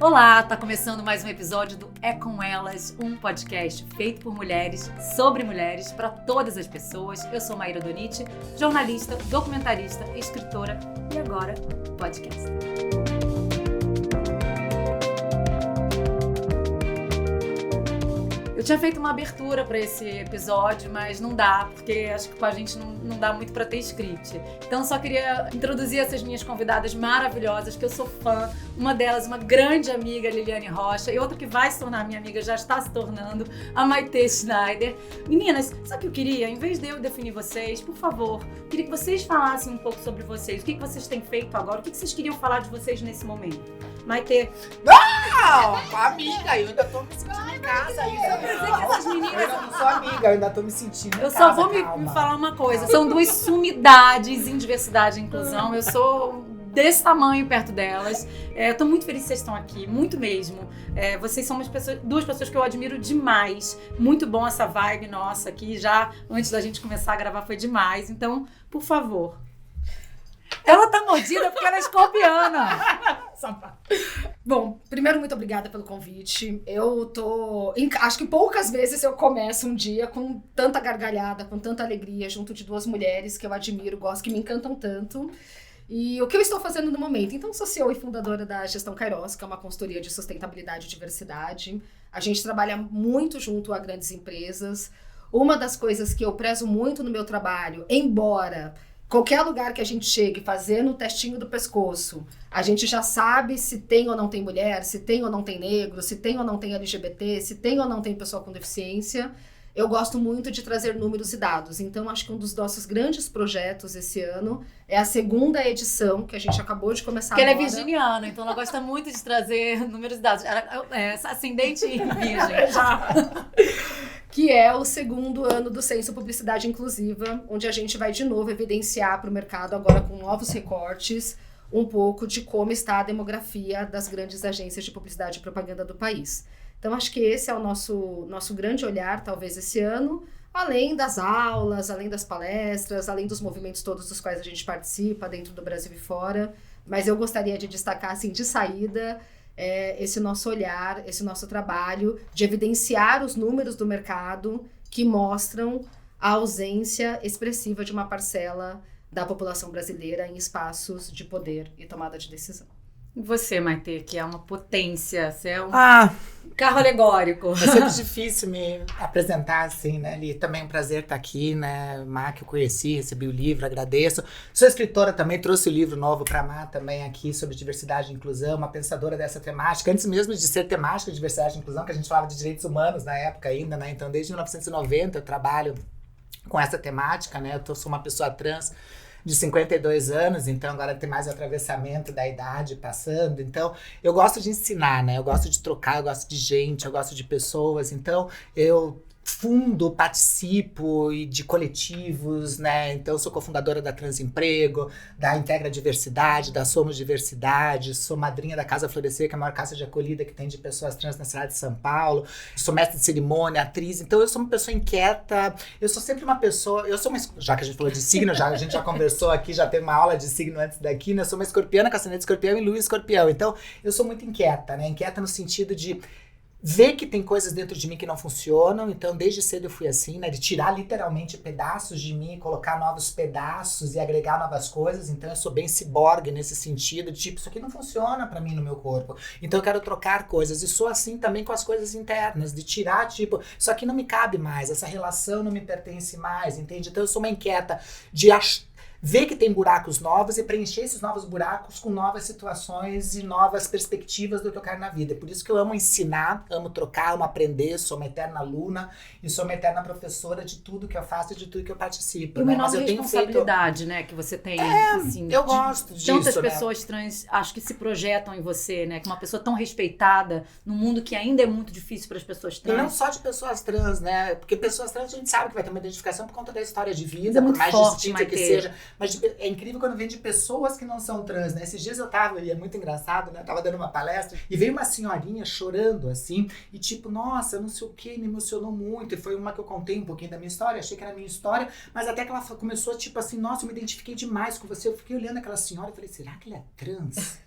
Olá, tá começando mais um episódio do É Com Elas, um podcast feito por mulheres, sobre mulheres, para todas as pessoas. Eu sou Maíra Doniti, jornalista, documentarista, escritora e agora podcast. Eu tinha feito uma abertura para esse episódio, mas não dá, porque acho que com a gente não dá muito para ter script. Então só queria introduzir essas minhas convidadas maravilhosas, que eu sou fã. Uma delas, uma grande amiga, Liliane Rocha, e outra que vai se tornar minha amiga, já está se tornando, a Maitê Schneider. Meninas, sabe o que eu queria? Em vez de eu definir vocês, por favor, queria que vocês falassem um pouco sobre vocês. O que vocês têm feito agora? O que vocês queriam falar de vocês nesse momento? Maitê. Não, amiga, eu ainda tô me sentindo em casa ainda. Essas meninas... Eu ainda não sou amiga, eu ainda tô me sentindo em Eu casa. só vou me falar uma coisa. São duas sumidades em diversidade e inclusão. Eu sou desse tamanho perto delas. Eu tô muito feliz que vocês estão aqui, muito mesmo. Vocês são duas pessoas que eu admiro demais. Muito bom essa vibe nossa aqui. Já antes da gente começar a gravar foi demais. Então, por favor. Ela tá mordida porque ela é escorpiana. Bom, primeiro, muito obrigada pelo convite. Acho que poucas vezes eu começo um dia com tanta gargalhada, com tanta alegria, junto de duas mulheres que eu admiro, gosto, que me encantam tanto. E o que eu estou fazendo no momento? Então, sou CEO e fundadora da Gestão Kairos, que é uma consultoria de sustentabilidade e diversidade. A gente trabalha muito junto a grandes empresas. Uma das coisas que eu prezo muito no meu trabalho, embora qualquer lugar que a gente chegue fazendo o testinho do pescoço, a gente já sabe se tem ou não tem mulher, se tem ou não tem negro, se tem ou não tem LGBT, se tem ou não tem pessoa com deficiência. Eu gosto muito de trazer números e dados. Então, acho que um dos nossos grandes projetos esse ano é a segunda edição, que a gente acabou de começar agora. Porque ela é virginiana, então ela gosta muito de trazer números e dados. Ela é ascendente em virgem. Já. Que é o segundo ano do Censo Publicidade Inclusiva, onde a gente vai de novo evidenciar para o mercado, agora com novos recortes, um pouco de como está a demografia das grandes agências de publicidade e propaganda do país. Então, acho que esse é o nosso grande olhar, talvez, esse ano, além das aulas, além das palestras, além dos movimentos todos dos quais a gente participa, dentro do Brasil e fora. Mas eu gostaria de destacar, assim, de saída, esse nosso olhar, esse nosso trabalho de evidenciar os números do mercado que mostram a ausência expressiva de uma parcela da população brasileira em espaços de poder e tomada de decisão. E você, Maitê, que é uma potência, você é um carro alegórico. É sempre difícil me apresentar assim, né, Li? Também é um prazer estar aqui, né, Má, que eu conheci, recebi o livro, agradeço. Sou escritora também, trouxe o livro novo para Má também aqui sobre diversidade e inclusão, uma pensadora dessa temática, antes mesmo de ser temática de diversidade e inclusão, que a gente falava de direitos humanos na época ainda, né, então desde 1990 eu trabalho com essa temática, né, sou uma pessoa trans, de 52 anos, então agora tem mais atravessamento da idade passando, então eu gosto de ensinar, né, eu gosto de trocar, eu gosto de gente, eu gosto de pessoas, então eu fundo, participo de coletivos, né, então eu sou cofundadora da Transemprego, da Integra Diversidade, da Somos Diversidade, sou madrinha da Casa Florescer, que é a maior casa de acolhida que tem de pessoas trans na cidade de São Paulo, sou mestre de cerimônia, atriz, então eu sou uma pessoa inquieta, eu sou sempre uma pessoa, já que a gente falou de signo, a gente já conversou aqui, já teve uma aula de signo antes daqui, né, eu sou uma escorpiana, com ascendente escorpião e lua escorpião, então eu sou muito inquieta, né, inquieta no sentido de ver que tem coisas dentro de mim que não funcionam, então desde cedo eu fui assim, né, de tirar literalmente pedaços de mim, colocar novos pedaços e agregar novas coisas, então eu sou bem ciborgue nesse sentido, de tipo, isso aqui não funciona pra mim no meu corpo, então eu quero trocar coisas, e sou assim também com as coisas internas, de tirar, tipo, isso aqui não me cabe mais, essa relação não me pertence mais, entende? Então eu sou uma inquieta de ver que tem buracos novos e preencher esses novos buracos com novas situações e novas perspectivas do que eu quero na vida. É por isso que eu amo ensinar, amo trocar, amo aprender, sou uma eterna aluna e sou uma eterna professora de tudo que eu faço e de tudo que eu participo. E uma né? enorme Mas eu tenho responsabilidade, né, que você tem. Assim, eu gosto disso, tantas né? pessoas trans, acho que se projetam em você, né, que uma pessoa tão respeitada num mundo que ainda é muito difícil para as pessoas trans. E não só de pessoas trans, né? Porque pessoas trans a gente sabe que vai ter uma identificação por conta da história de vida, é muito por mais forte, distinta que Maitê. seja. Mas é incrível quando vem de pessoas que não são trans, né? Esses dias e é muito engraçado, né? Eu tava dando uma palestra e veio uma senhorinha chorando, assim, e tipo, nossa, não sei o que, me emocionou muito. E foi uma que eu contei um pouquinho da minha história, achei que era a minha história, mas até que ela começou, tipo assim, nossa, eu me identifiquei demais com você. Eu fiquei olhando aquela senhora e falei, será que ela é trans?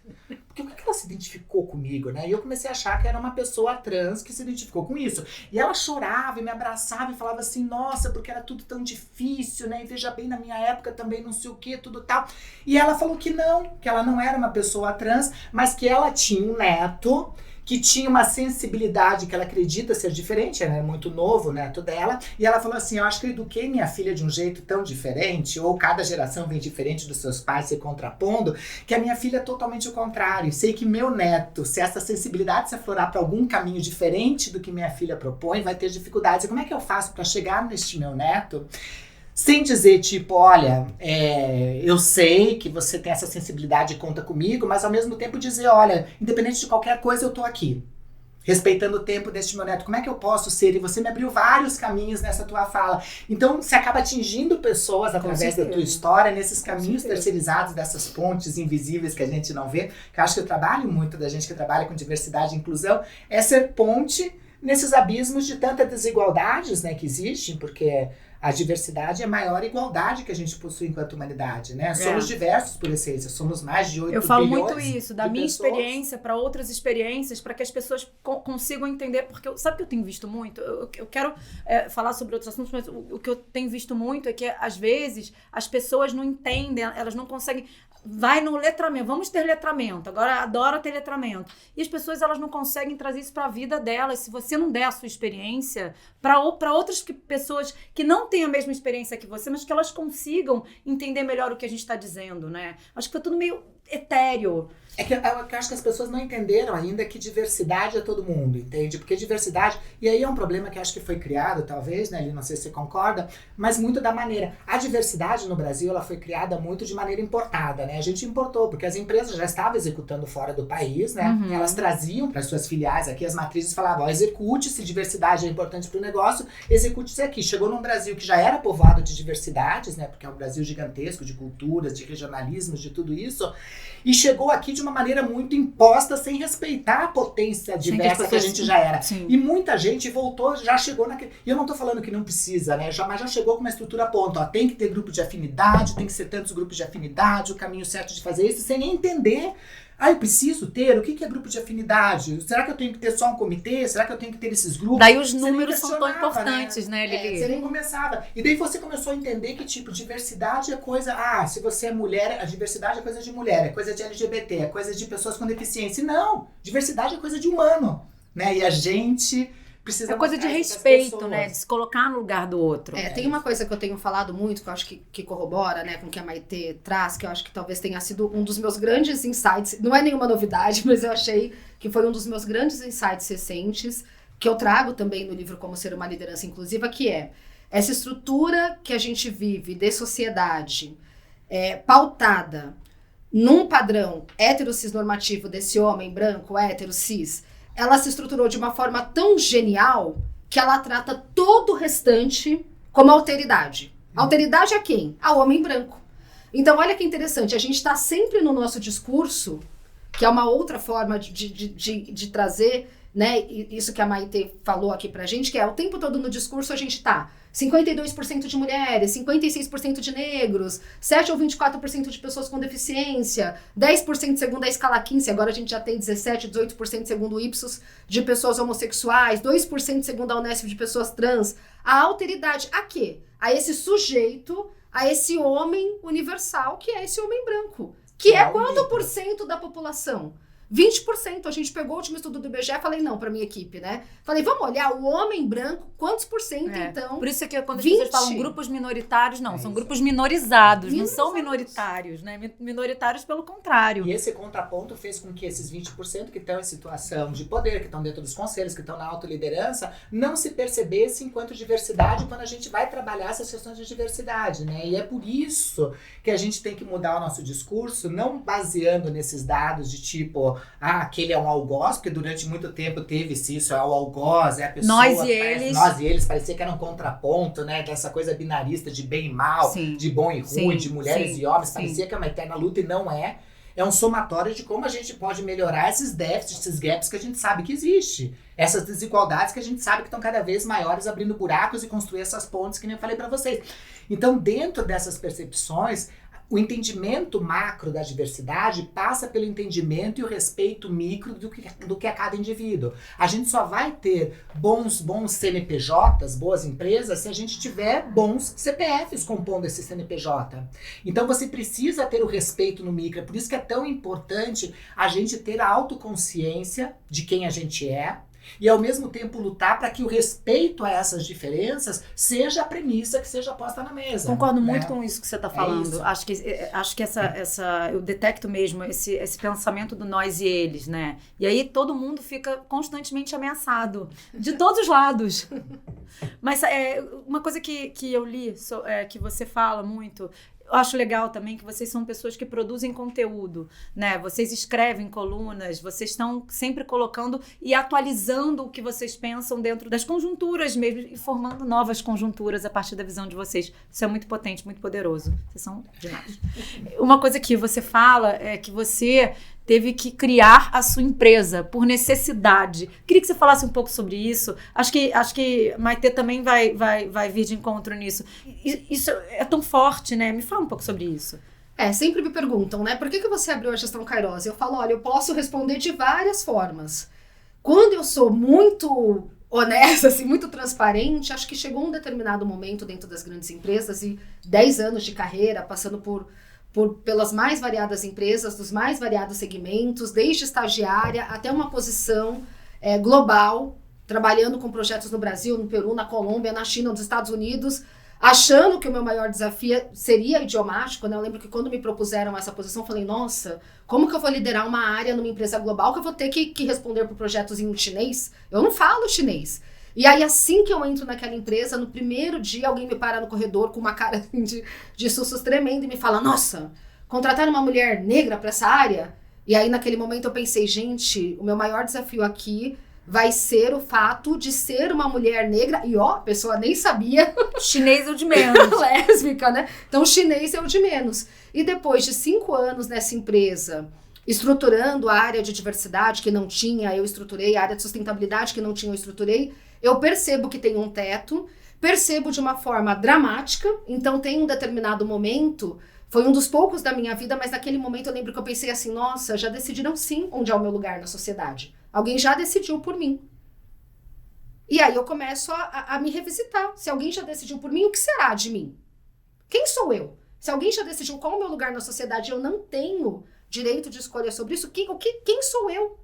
Porque o que ela se identificou comigo, né? E eu comecei a achar que era uma pessoa trans que se identificou com isso. E ela chorava e me abraçava e falava assim, nossa, porque era tudo tão difícil, né? E veja bem, na minha época também não sei o que, tudo tal. E ela falou que ela não era uma pessoa trans, mas que ela tinha um neto que tinha uma sensibilidade que ela acredita ser diferente, ela é muito novo, o neto dela, e ela falou assim, eu acho que eu eduquei minha filha de um jeito tão diferente, ou cada geração vem diferente dos seus pais se contrapondo, que a minha filha é totalmente o contrário. Sei que meu neto, se essa sensibilidade se aflorar para algum caminho diferente do que minha filha propõe, vai ter dificuldades. E como é que eu faço para chegar neste meu neto sem dizer, tipo, olha, eu sei que você tem essa sensibilidade e conta comigo, mas ao mesmo tempo dizer, olha, independente de qualquer coisa, eu tô aqui. Respeitando o tempo deste meu neto, como é que eu posso ser? E você me abriu vários caminhos nessa tua fala. Então, você acaba atingindo pessoas através da tua história, nesses caminhos terceirizados, dessas pontes invisíveis que a gente não vê. Que eu acho que o trabalho muito da gente que trabalha com diversidade e inclusão é ser ponte nesses abismos de tantas desigualdades, né, que existem, porque a diversidade é a maior igualdade que a gente possui enquanto humanidade, né? Somos diversos por essência, somos mais de 8 bilhões. Eu falo muito isso, da minha experiência para outras experiências, para que as pessoas consigam entender, porque sabe o que eu tenho visto muito? Eu quero falar sobre outros assuntos, mas o que eu tenho visto muito é que, às vezes, as pessoas não entendem, elas não conseguem... Vai no letramento, vamos ter letramento, agora adoro ter letramento. E as pessoas, elas não conseguem trazer isso para a vida delas. Se você não der a sua experiência para outras pessoas que não têm a mesma experiência que você, mas que elas consigam entender melhor o que a gente está dizendo, né? Acho que foi tudo meio etéreo. É que eu acho que as pessoas não entenderam ainda que diversidade é todo mundo, entende? Porque diversidade, e aí é um problema que acho que foi criado, talvez, né, não sei se você concorda, mas muito da maneira. A diversidade no Brasil, ela foi criada muito de maneira importada, né? A gente importou, porque as empresas já estavam executando fora do país, né? Uhum. Elas traziam para suas filiais aqui, as matrizes falavam, ó, execute, se diversidade é importante para o negócio, execute-se aqui. Chegou num Brasil que já era povoado de diversidades, né? Porque é um Brasil gigantesco, de culturas, de regionalismos, de tudo isso, e chegou aqui de uma maneira muito imposta, sem respeitar a potência diversa que a gente já era. Sim. E muita gente voltou, já chegou naquele... E eu não tô falando que não precisa, né? Mas já chegou com uma estrutura pronta. Ó, tem que ter grupo de afinidade, tem que ser tantos grupos de afinidade, o caminho certo de fazer isso, sem nem entender. Eu preciso ter? O que é grupo de afinidade? Será que eu tenho que ter só um comitê? Será que eu tenho que ter esses grupos? Daí os números são tão importantes, né, Lili? Você nem começava. E daí você começou a entender que, tipo, diversidade é coisa... se você é mulher, a diversidade é coisa de mulher, é coisa de LGBT, é coisa de pessoas com deficiência. Não! Diversidade é coisa de humano, né? E a gente... precisa coisa de respeito, né? De se colocar no lugar do outro. Tem uma coisa que eu tenho falado muito, que eu acho que corrobora, né, com o que a Maitê traz, que eu acho que talvez tenha sido um dos meus grandes insights. Não é nenhuma novidade, mas eu achei que foi um dos meus grandes insights recentes, que eu trago também no livro Como Ser uma Liderança Inclusiva, que é essa estrutura que a gente vive de sociedade pautada num padrão hétero-cis-normativo desse homem branco, hétero-cis, ela se estruturou de uma forma tão genial que ela trata todo o restante como alteridade. Alteridade a quem? Ao homem branco. Então, olha que interessante, a gente está sempre no nosso discurso, que é uma outra forma de trazer, né, isso que a Maitê falou aqui pra gente, que é o tempo todo no discurso a gente tá 52% de mulheres, 56% de negros, 7 ou 24% de pessoas com deficiência, 10% segundo a escala Kinsey, agora a gente já tem 17, 18% segundo o Ipsos de pessoas homossexuais, 2% segundo a Unesp de pessoas trans. A alteridade a quê? A esse sujeito, a esse homem universal, que é esse homem branco. Que é quanto por cento da população? 20%. A gente pegou o último estudo do IBGE e falei, não, pra minha equipe, né? Falei, vamos olhar o homem branco, quantos por cento, então? Por isso é que quando as pessoas falam grupos minoritários, não, são grupos minorizados, não são minoritários, né? Minoritários pelo contrário. E esse contraponto fez com que esses 20% que estão em situação de poder, que estão dentro dos conselhos, que estão na autoliderança, não se percebesse enquanto diversidade quando a gente vai trabalhar essas questões de diversidade, né? E é por isso que a gente tem que mudar o nosso discurso, não baseando nesses dados de tipo... aquele é um algoz, porque durante muito tempo teve-se isso, é o algoz, é a pessoa... Nós e eles, parecia que era um contraponto, né, dessa coisa binarista de bem e mal, sim, de bom e ruim, sim, de mulheres sim, e homens, sim. parecia que é uma eterna luta e não é. É um somatório de como a gente pode melhorar esses déficits, esses gaps que a gente sabe que existe. Essas desigualdades que a gente sabe que estão cada vez maiores, abrindo buracos e construir essas pontes que nem eu falei para vocês. Então, dentro dessas percepções, o entendimento macro da diversidade passa pelo entendimento e o respeito micro do que é cada indivíduo. A gente só vai ter bons CNPJs, boas empresas, se a gente tiver bons CPFs compondo esse CNPJ. Então você precisa ter o respeito no micro. É por isso que é tão importante a gente ter a autoconsciência de quem a gente é, e ao mesmo tempo lutar para que o respeito a essas diferenças seja a premissa que seja posta na mesa. Concordo muito né? com isso que você está falando. Isso. Acho que eu detecto mesmo esse pensamento do nós e eles, né? E aí todo mundo fica constantemente ameaçado, de todos os lados. Mas uma coisa que eu li, que você fala muito... Eu acho legal também que vocês são pessoas que produzem conteúdo, né? Vocês escrevem colunas, vocês estão sempre colocando e atualizando o que vocês pensam dentro das conjunturas mesmo e formando novas conjunturas a partir da visão de vocês. Isso é muito potente, muito poderoso. Vocês são demais. Uma coisa que você fala é que você teve que criar a sua empresa por necessidade. Queria que você falasse um pouco sobre isso. Acho que Maitê também vai vir de encontro nisso. Isso é tão forte, né? Me fala um pouco sobre isso. Sempre me perguntam, né? Por que você abriu a Gestão Kairos? Eu falo, olha, eu posso responder de várias formas. Quando eu sou muito honesta, assim, muito transparente, acho que chegou um determinado momento dentro das grandes empresas e 10 anos de carreira, passando pelas mais variadas empresas, dos mais variados segmentos, desde estagiária até uma posição global, trabalhando com projetos no Brasil, no Peru, na Colômbia, na China, nos Estados Unidos, achando que o meu maior desafio seria idiomático, né? Eu lembro que quando me propuseram essa posição, eu falei, nossa, como que eu vou liderar uma área numa empresa global que eu vou ter que responder por projetos em chinês? Eu não falo chinês. E aí, assim que eu entro naquela empresa, no primeiro dia, alguém me para no corredor com uma cara de sustos tremendo e me fala, nossa, contratar uma mulher negra para essa área? E aí, naquele momento, eu pensei, gente, o meu maior desafio aqui vai ser o fato de ser uma mulher negra. E a pessoa nem sabia. Chinês é o de menos. Lésbica, né? Então, o chinês é o de menos. E depois de 5 anos nessa empresa, estruturando a área de diversidade que não tinha, eu estruturei, a área de sustentabilidade que não tinha, eu estruturei, eu percebo que tem um teto, percebo de uma forma dramática, então tem um determinado momento, foi um dos poucos da minha vida, mas naquele momento eu lembro que eu pensei assim, nossa, já decidiram sim onde é o meu lugar na sociedade. Alguém já decidiu por mim. E aí eu começo a me revisitar. Se alguém já decidiu por mim, o que será de mim? Quem sou eu? Se alguém já decidiu qual é o meu lugar na sociedade, eu não tenho direito de escolha sobre isso, quem sou eu?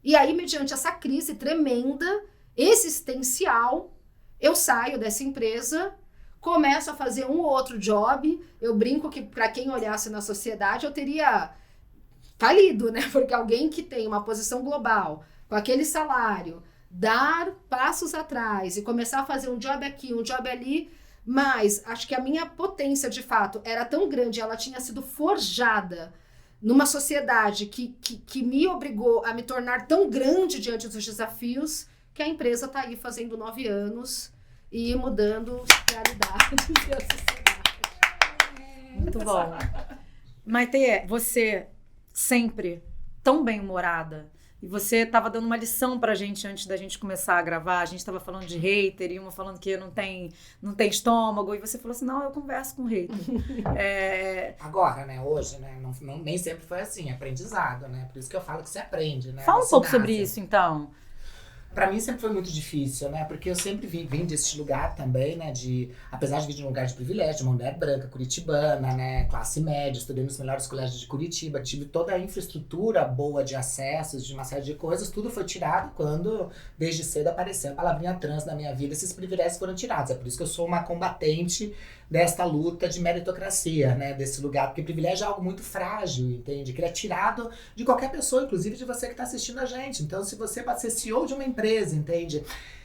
E aí, mediante essa crise tremenda, existencial, eu saio dessa empresa, começo a fazer um ou outro job, eu brinco que para quem olhasse na sociedade eu teria falido, né? Porque alguém que tem uma posição global, com aquele salário, dar passos atrás e começar a fazer um job aqui, um job ali, mas acho que a minha potência de fato era tão grande, ela tinha sido forjada numa sociedade que me obrigou a me tornar tão grande diante dos desafios, que a empresa está aí fazendo 9 anos e mudando realidades e a sociedade. Muito bom. Maitê, você sempre tão bem-humorada, e você estava dando uma lição pra gente antes da gente começar a gravar, a gente estava falando de hater, e uma falando que não tem estômago, e você falou assim, não, eu converso com hater. Agora, né, hoje, né, nem sempre foi assim, aprendizado, né, por isso que eu falo que você aprende, né. Fala um pouco sobre isso, então. Pra mim sempre foi muito difícil, né? Porque eu sempre vim desse lugar também, né? Apesar de vir de um lugar de privilégio, de uma mulher branca, curitibana, né? Classe média, estudei nos melhores colégios de Curitiba, tive toda a infraestrutura boa de acessos, de uma série de coisas, tudo foi tirado quando, desde cedo, apareceu a palavrinha trans na minha vida, esses privilégios foram tirados. É por isso que eu sou uma combatente desta luta de meritocracia, né? Desse lugar, porque privilégio é algo muito frágil, entende? Que ele é tirado de qualquer pessoa, inclusive de você que está assistindo a gente. Então, se você pode ser CEO de uma empresa, empresa, entende?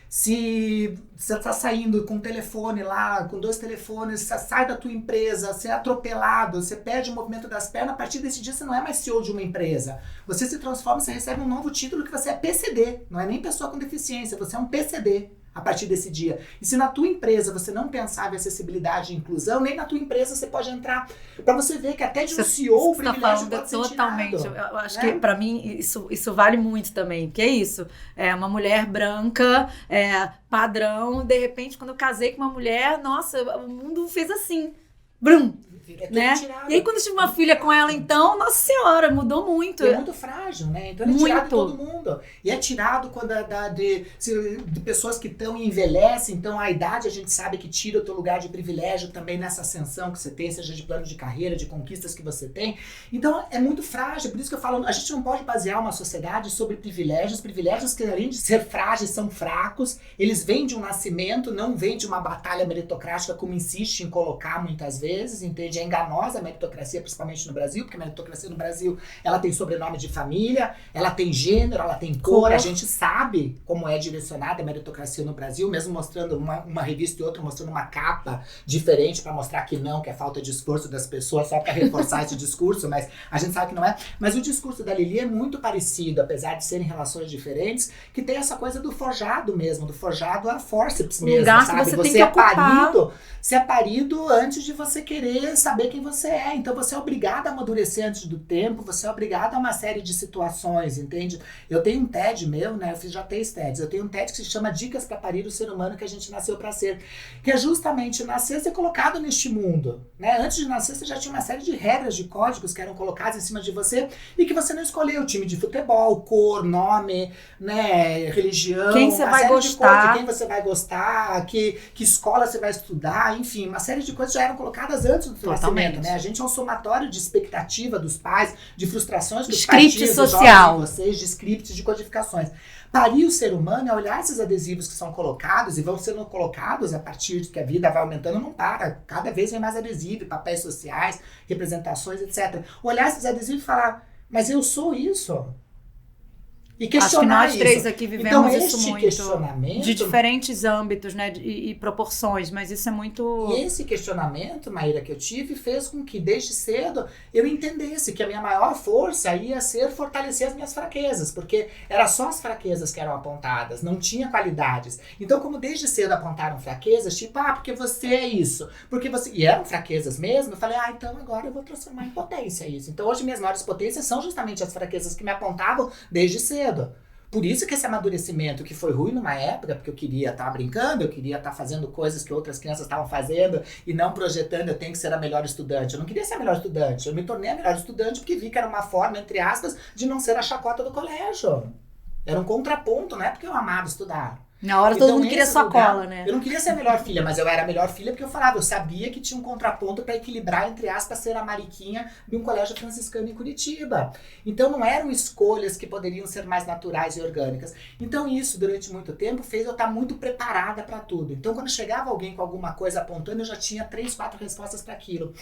Se você está saindo com um telefone lá, com 2 telefones, você sai da tua empresa, você é atropelado, você perde o movimento das pernas, a partir desse dia você não é mais CEO de uma empresa. Você se transforma, você recebe um novo título que você é PCD, não é nem pessoa com deficiência, você é um PCD. A partir desse dia. E se na tua empresa você não pensava em acessibilidade e inclusão, nem na tua empresa você pode entrar. Para você ver que até de um CEO o privilégio pode ser totalmente. tirado. Eu acho que para mim isso vale muito também. Porque é isso. É uma mulher branca, padrão. De repente, quando eu casei com uma mulher, nossa, o mundo fez assim. Brum! Né? E aí quando eu tive uma filha com ela, então, nossa senhora, mudou muito. É muito frágil, né? Então ele é tirado de todo mundo. E é tirado quando de pessoas que estão e envelhecem, então a idade a gente sabe que tira o teu lugar de privilégio também nessa ascensão que você tem, seja de plano de carreira, de conquistas que você tem. Então é muito frágil, por isso que eu falo, a gente não pode basear uma sociedade sobre privilégios que além de ser frágeis, são fracos, eles vêm de um nascimento, não vêm de uma batalha meritocrática como insiste em colocar muitas vezes, entende? É enganosa a meritocracia, principalmente no Brasil, porque a meritocracia no Brasil, ela tem sobrenome de família, ela tem gênero, ela tem cor, a gente sabe como é direcionada a meritocracia no Brasil, mesmo mostrando uma revista e outra, mostrando uma capa diferente para mostrar que não, que é falta de esforço das pessoas, só para reforçar esse discurso, mas a gente sabe que não é. Mas o discurso da Lili é muito parecido, apesar de serem relações diferentes, que tem essa coisa do forjado mesmo, do forjado a forceps mesmo, sabe? Você é parido antes de você querer saber quem você é. Então você é obrigado a amadurecer antes do tempo, você é obrigado a uma série de situações, entende? Eu tenho um TED meu, né? Eu fiz já 3 TEDs. Eu tenho um TED que se chama Dicas para Parir o Ser Humano que a gente nasceu para ser. Que é justamente nascer e ser colocado neste mundo, né? Antes de nascer você já tinha uma série de regras, de códigos que eram colocados em cima de você e que você não escolheu. Time de futebol, cor, nome, né? Religião, quem você vai gostar, quem você vai gostar, que escola você vai estudar, enfim, uma série de coisas já eram colocadas antes do teu nascimento, né? A gente é um somatório de expectativa dos pais, de frustrações que os pais social, vocês, de scripts, de codificações. Parir o ser humano é olhar esses adesivos que são colocados e vão sendo colocados a partir de que a vida vai aumentando, não para. Cada vez vem mais adesivo, papéis sociais, representações, etc. Olhar esses adesivos e falar, mas eu sou isso. E questionar acho que nós 3 aqui vivemos então, isso muito, de diferentes âmbitos, né, e proporções, mas isso é muito... E esse questionamento, Maíra, que eu tive, fez com que desde cedo eu entendesse que a minha maior força ia ser fortalecer as minhas fraquezas, porque era só as fraquezas que eram apontadas, não tinha qualidades. Então, como desde cedo apontaram fraquezas, tipo, porque você é isso, porque você... E eram fraquezas mesmo, eu falei, então agora eu vou transformar em potência isso. Então, hoje minhas maiores potências são justamente as fraquezas que me apontavam desde cedo. Por isso que esse amadurecimento que foi ruim numa época, porque eu queria estar brincando, eu queria estar fazendo coisas que outras crianças estavam fazendo e não projetando, eu tenho que ser a melhor estudante. Eu não queria ser a melhor estudante, eu me tornei a melhor estudante porque vi que era uma forma, entre aspas, de não ser a chacota do colégio. Era um contraponto, não é porque eu amava estudar. Na hora todo mundo queria sua cola, né? Eu não queria ser a melhor filha, mas eu era a melhor filha porque eu sabia que tinha um contraponto para equilibrar, entre aspas, ser a mariquinha de um colégio franciscano em Curitiba. Então não eram escolhas que poderiam ser mais naturais e orgânicas. Então isso, durante muito tempo, fez eu estar muito preparada para tudo. Então quando chegava alguém com alguma coisa apontando, eu já tinha 3, 4 respostas para aquilo.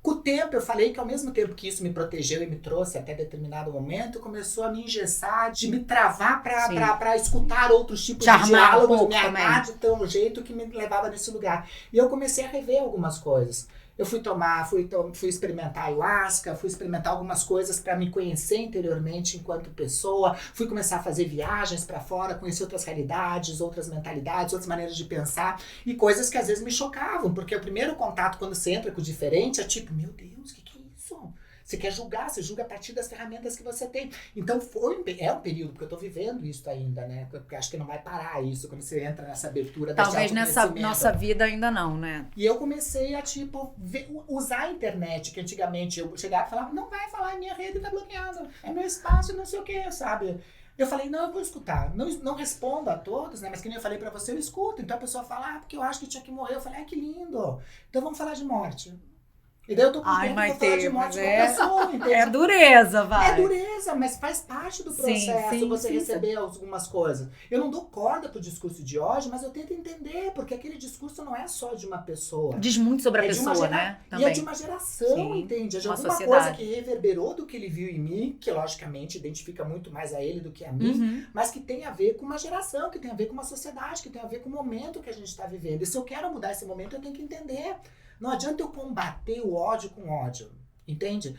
Com o tempo, eu falei que ao mesmo tempo que isso me protegeu e me trouxe até determinado momento, começou a me engessar, de me travar para escutar outros tipos de diálogos, me armar de tão jeito que me levava nesse lugar. E eu comecei a rever algumas coisas. Eu fui experimentar ayahuasca, fui experimentar algumas coisas para me conhecer interiormente enquanto pessoa, fui começar a fazer viagens para fora, conhecer outras realidades, outras mentalidades, outras maneiras de pensar e coisas que às vezes me chocavam, porque o primeiro contato quando você entra com o diferente é tipo, meu Deus, o que é isso? Você quer julgar, você julga a partir das ferramentas que você tem. Então é um período, porque eu tô vivendo isso ainda, né? Porque acho que não vai parar isso quando você entra nessa abertura desse talvez nessa nossa vida ainda não, né? E eu comecei a, usar a internet, que antigamente eu chegava e falava, não vai falar, minha rede tá bloqueada, é meu espaço, não sei o que, sabe? Eu falei, não, eu vou escutar. Não respondo a todos, né? Mas que nem eu falei pra você, eu escuto. Então a pessoa fala, porque eu acho que tinha que morrer. Eu falei, que lindo. Então vamos falar de morte. E daí eu tô com Ai, tempo pra Maitê, falar de morte mas de uma pessoa, entende? É dureza, vai. É dureza, mas faz parte do processo sim, você sim, receber algumas coisas. Eu não dou corda pro discurso de hoje, mas eu tento entender, porque aquele discurso não é só de uma pessoa. Diz muito sobre a É de uma pessoa, gera- né? E Também. é de uma geração, Sim, entende? É de uma alguma sociedade. coisa que reverberou do que ele viu em mim, que logicamente identifica muito mais a ele do que a mim, Uhum. mas que tem a ver com uma geração, que tem a ver com uma sociedade, que tem a ver com o momento que a gente está vivendo. E se eu quero mudar esse momento, eu tenho que entender. Não adianta eu combater o ódio com ódio, entende?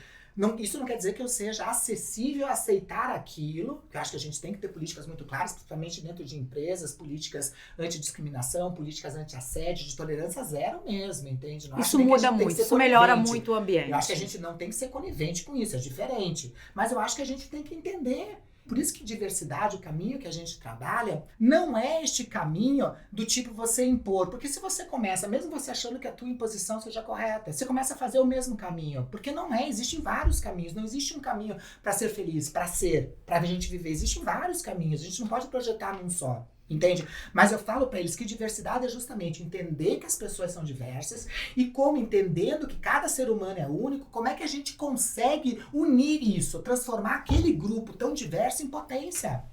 Isso não quer dizer que eu seja acessível a aceitar aquilo, que eu acho que a gente tem que ter políticas muito claras, principalmente dentro de empresas, políticas antidiscriminação, políticas anti-assédio, de tolerância zero mesmo, entende? Não acho Isso nem que a muda gente tem que muito, ser isso melhora conivente. muito o ambiente. Eu acho que a gente não tem que ser conivente com isso, é diferente. Mas eu acho que a gente tem que entender. Por isso que diversidade, o caminho que a gente trabalha, não é este caminho do tipo você impor. Porque se você começa, mesmo você achando que a tua imposição seja correta, você começa a fazer o mesmo caminho. Porque não é, existem vários caminhos. Não existe um caminho para ser feliz, para a gente viver. Existem vários caminhos, a gente não pode projetar num só. Entende? Mas eu falo para eles que diversidade é justamente entender que as pessoas são diversas e como, entendendo que cada ser humano é único, como é que a gente consegue unir isso, transformar aquele grupo tão diverso em potência.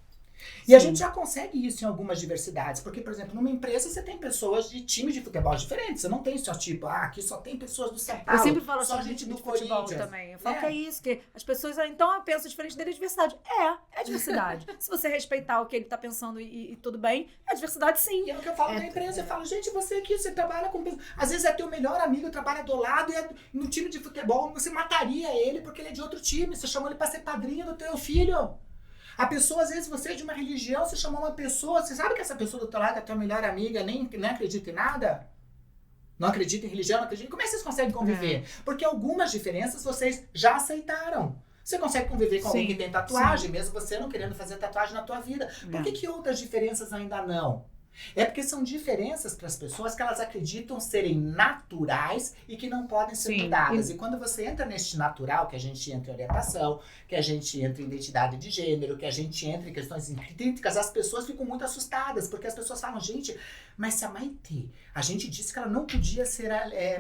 E a gente já consegue isso em algumas diversidades, porque, por exemplo, numa empresa você tem pessoas de times de futebol diferentes, você não tem só tipo, aqui só tem pessoas do São Paulo, Eu sempre falo só assim, gente do de futebol Corinthians. também. Eu falo que é isso, que as pessoas então pensam diferente dele, é diversidade. É diversidade. Se você respeitar o que ele tá pensando e tudo bem, é diversidade sim. E é o que eu falo na empresa, eu falo, gente, você aqui, você trabalha com... Às vezes é teu melhor amigo, trabalha do lado, e no time de futebol, você mataria ele porque ele é de outro time, você chamou ele pra ser padrinho do teu filho. A pessoa, às vezes, você é de uma religião, você chamou uma pessoa, você sabe que essa pessoa do teu lado é tua melhor amiga, nem acredita em nada? Não acredita em religião, não acredita... Como é que vocês conseguem conviver? Porque algumas diferenças vocês já aceitaram. Você consegue conviver com alguém que tem tatuagem, mesmo você não querendo fazer tatuagem na tua vida. Por que outras diferenças ainda não? É porque são diferenças para as pessoas que elas acreditam serem naturais e que não podem ser mudadas. E quando você entra neste natural, que a gente entra em orientação, que a gente entra em identidade de gênero, que a gente entra em questões críticas, as pessoas ficam muito assustadas, porque as pessoas falam, gente, mas se a Maitê, a gente disse que ela não podia ser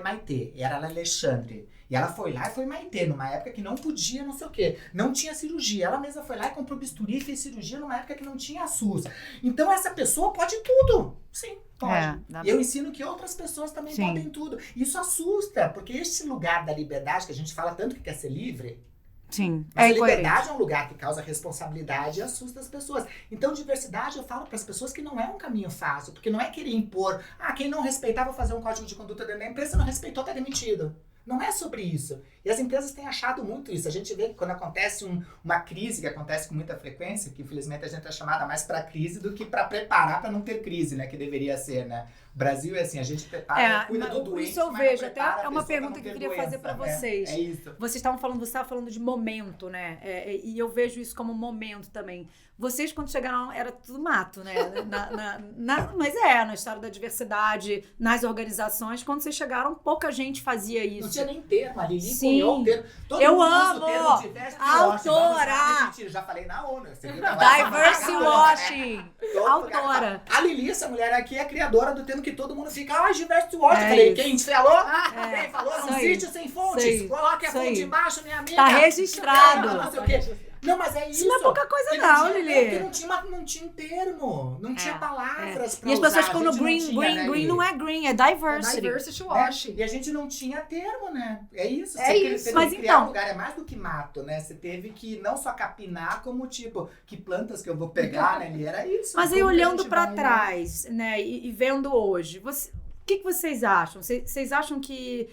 Maitê, era a Alexandre. E ela foi lá e foi Maitê, numa época que não podia, não sei o quê. Não tinha cirurgia. Ela mesma foi lá e comprou bisturi e fez cirurgia numa época que não tinha SUS. Então essa pessoa pode tudo. Sim, pode. E eu ensino que outras pessoas também podem tudo. Isso assusta, porque esse lugar da liberdade, que a gente fala tanto que quer ser livre... Sim, mas a liberdade é um lugar que causa responsabilidade e assusta as pessoas. Então, diversidade, eu falo para as pessoas que não é um caminho fácil, porque não é querer impor, quem não respeitar, vou fazer um código de conduta dentro da empresa, não respeitou, tá demitido. Não é sobre isso. E as empresas têm achado muito isso. A gente vê que quando acontece uma crise, que acontece com muita frequência, que infelizmente a gente é chamada mais para crise do que para preparar para não ter crise, né? Que deveria ser, né? O Brasil é assim, a gente prepara, cuida do doente, isso eu mas vejo, não até prepara é uma a pessoa pergunta pra que eu não queria ter fazer para doença, vocês. É isso. Você estava falando de momento, né? E eu vejo isso como momento também. Vocês, quando chegaram, era tudo mato, né? Mas na história da diversidade, nas organizações, quando vocês chegaram, pouca gente fazia isso. Não tinha nem termo, a Lili Sim. cunhou o termo. Todo Eu mundo usa amo! o termo diverso, Autora! mentira, já falei na ONU. Você viu que agora Diversity tá washing! Todo Autora! A Lili, essa mulher aqui, é criadora do termo que todo mundo fica, diversity washing. Eu falei, quem falou? Quem falou? Num sítio sem fontes. Coloque a fonte embaixo, minha amiga. Tá registrado. Não sei o quê. Não, mas é isso. Isso não é pouca coisa não, Lili. Porque não tinha um termo, não tinha palavras pra usar. E as pessoas ficam no green, green não é green, é diversity. É diversity washing. E a gente não tinha termo, né? É isso. Mas criar um lugar é mais do que mato, né? Você teve que não só capinar, como tipo, que plantas que eu vou pegar, né? E era isso. Mas aí olhando pra trás, né? E vendo hoje, o que vocês acham? Vocês acham que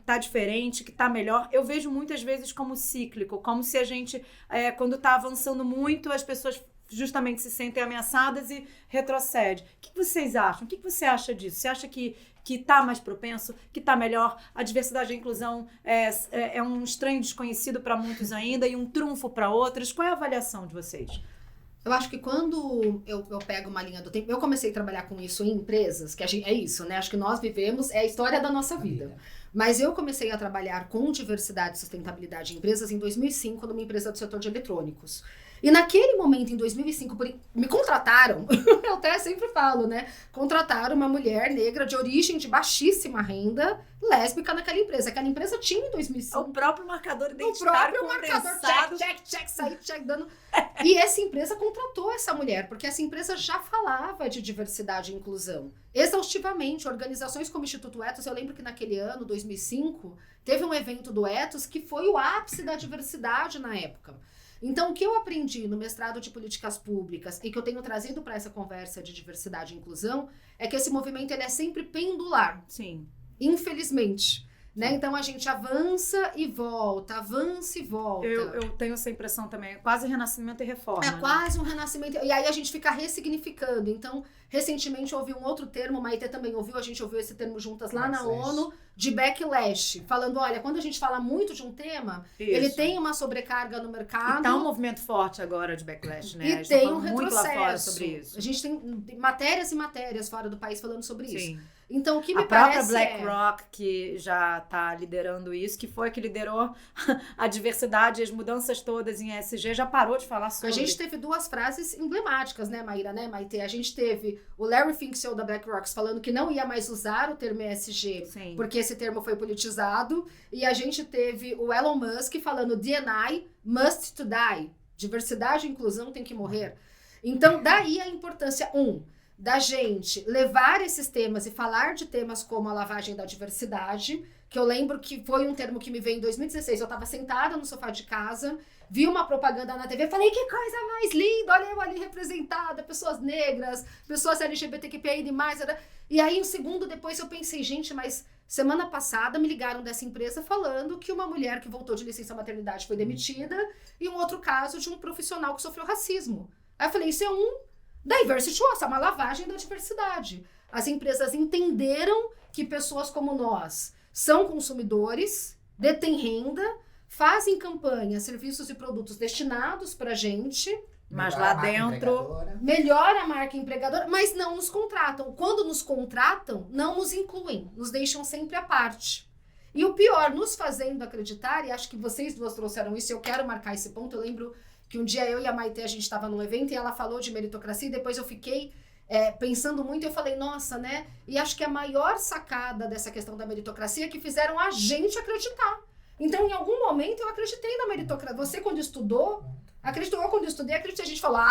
tá diferente, que tá melhor? Eu vejo muitas vezes como cíclico, como se a gente, quando tá avançando muito, as pessoas justamente se sentem ameaçadas e retrocede. O que vocês acham? O que você acha disso? Você acha que tá mais propenso, que tá melhor? A diversidade e a inclusão é um estranho desconhecido para muitos ainda e um trunfo para outros? Qual é a avaliação de vocês? Eu acho que quando eu pego uma linha do tempo, eu comecei a trabalhar com isso em empresas, que é isso, né? Acho que nós vivemos, é a história da nossa vida. Mas eu comecei a trabalhar com diversidade e sustentabilidade em empresas em 2005, numa empresa do setor de eletrônicos. E naquele momento, em 2005, me contrataram, eu até sempre falo, né? Contrataram uma mulher negra de origem de baixíssima renda, lésbica naquela empresa. Aquela empresa tinha em 2005. O próprio marcador identitário condensado. Check, sair, check, dando... E essa empresa contratou essa mulher, porque essa empresa já falava de diversidade e inclusão. Exaustivamente, organizações como o Instituto Ethos, eu lembro que naquele ano, 2005, teve um evento do Ethos que foi o ápice da diversidade na época. Então, o que eu aprendi no mestrado de políticas públicas e que eu tenho trazido para essa conversa de diversidade e inclusão é que esse movimento ele é sempre pendular. Sim. Infelizmente. Né? Então, a gente avança e volta, avança e volta. Eu tenho essa impressão também. É quase renascimento e reforma. É quase um renascimento. E aí a gente fica ressignificando. Então, recentemente eu ouvi um outro termo, Maite também ouviu, a gente ouviu esse termo juntas lá na ONU, de backlash. Falando, olha, quando a gente fala muito de um tema, ele tem uma sobrecarga no mercado. E tá um movimento forte agora de backlash, né? E tem um retrocesso. Muito lá fora sobre isso. A gente tem matérias e matérias fora do país falando sobre Sim. isso. Então, o que me parece... A própria BlackRock, que já tá liderando isso, que foi que liderou a diversidade e as mudanças todas em ESG, já parou de falar sobre. A gente teve duas frases emblemáticas, né, Maíra, né, Maite? A gente teve o Larry Fink, CEO da BlackRock, falando que não ia mais usar o termo ESG, Sim. porque esse termo foi politizado. E a gente teve o Elon Musk falando D&I must to die. Diversidade e inclusão tem que morrer. Então, daí a importância, da gente levar esses temas e falar de temas como a lavagem da diversidade, que eu lembro que foi um termo que me veio em 2016. Eu estava sentada no sofá de casa, vi uma propaganda na TV, falei, que coisa mais linda, olha eu ali representada, pessoas negras, pessoas LGBTQIA+. E aí, um segundo depois, eu pensei, gente, mas semana passada me ligaram dessa empresa falando que uma mulher que voltou de licença maternidade foi demitida e um outro caso de um profissional que sofreu racismo. Aí eu falei, isso é diversity loss, é uma lavagem da diversidade. As empresas entenderam que pessoas como nós são consumidores, detêm renda, fazem campanhas, serviços e produtos destinados pra gente. Mas lá dentro... Melhora a marca empregadora, mas não nos contratam. Quando nos contratam, não nos incluem, nos deixam sempre à parte. E o pior, nos fazendo acreditar, e acho que vocês duas trouxeram isso, eu quero marcar esse ponto, eu lembro que um dia eu e a Maite, a gente estava num evento e ela falou de meritocracia e depois eu fiquei pensando muito e eu falei, nossa, né? E acho que a maior sacada dessa questão da meritocracia é que fizeram a gente acreditar. Então, em algum momento, eu acreditei na meritocracia. Você, quando estudou, acreditou. Eu, quando estudei, acreditei. A gente falou,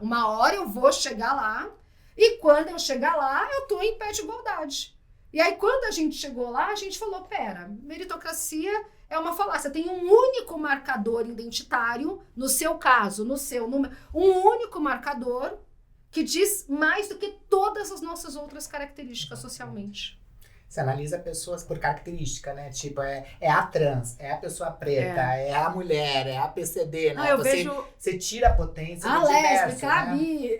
uma hora eu vou chegar lá e quando eu chegar lá, eu tô em pé de igualdade. E aí, quando a gente chegou lá, a gente falou, pera, meritocracia é uma falácia. Tem um único marcador identitário, no seu caso, no seu número, um único marcador que diz mais do que todas as nossas outras características socialmente. Você analisa pessoas por característica, né? Tipo, é a trans, é a pessoa preta, é a mulher, é a PCD, né? Você tira a potência do diverso, lésbica, né? bi,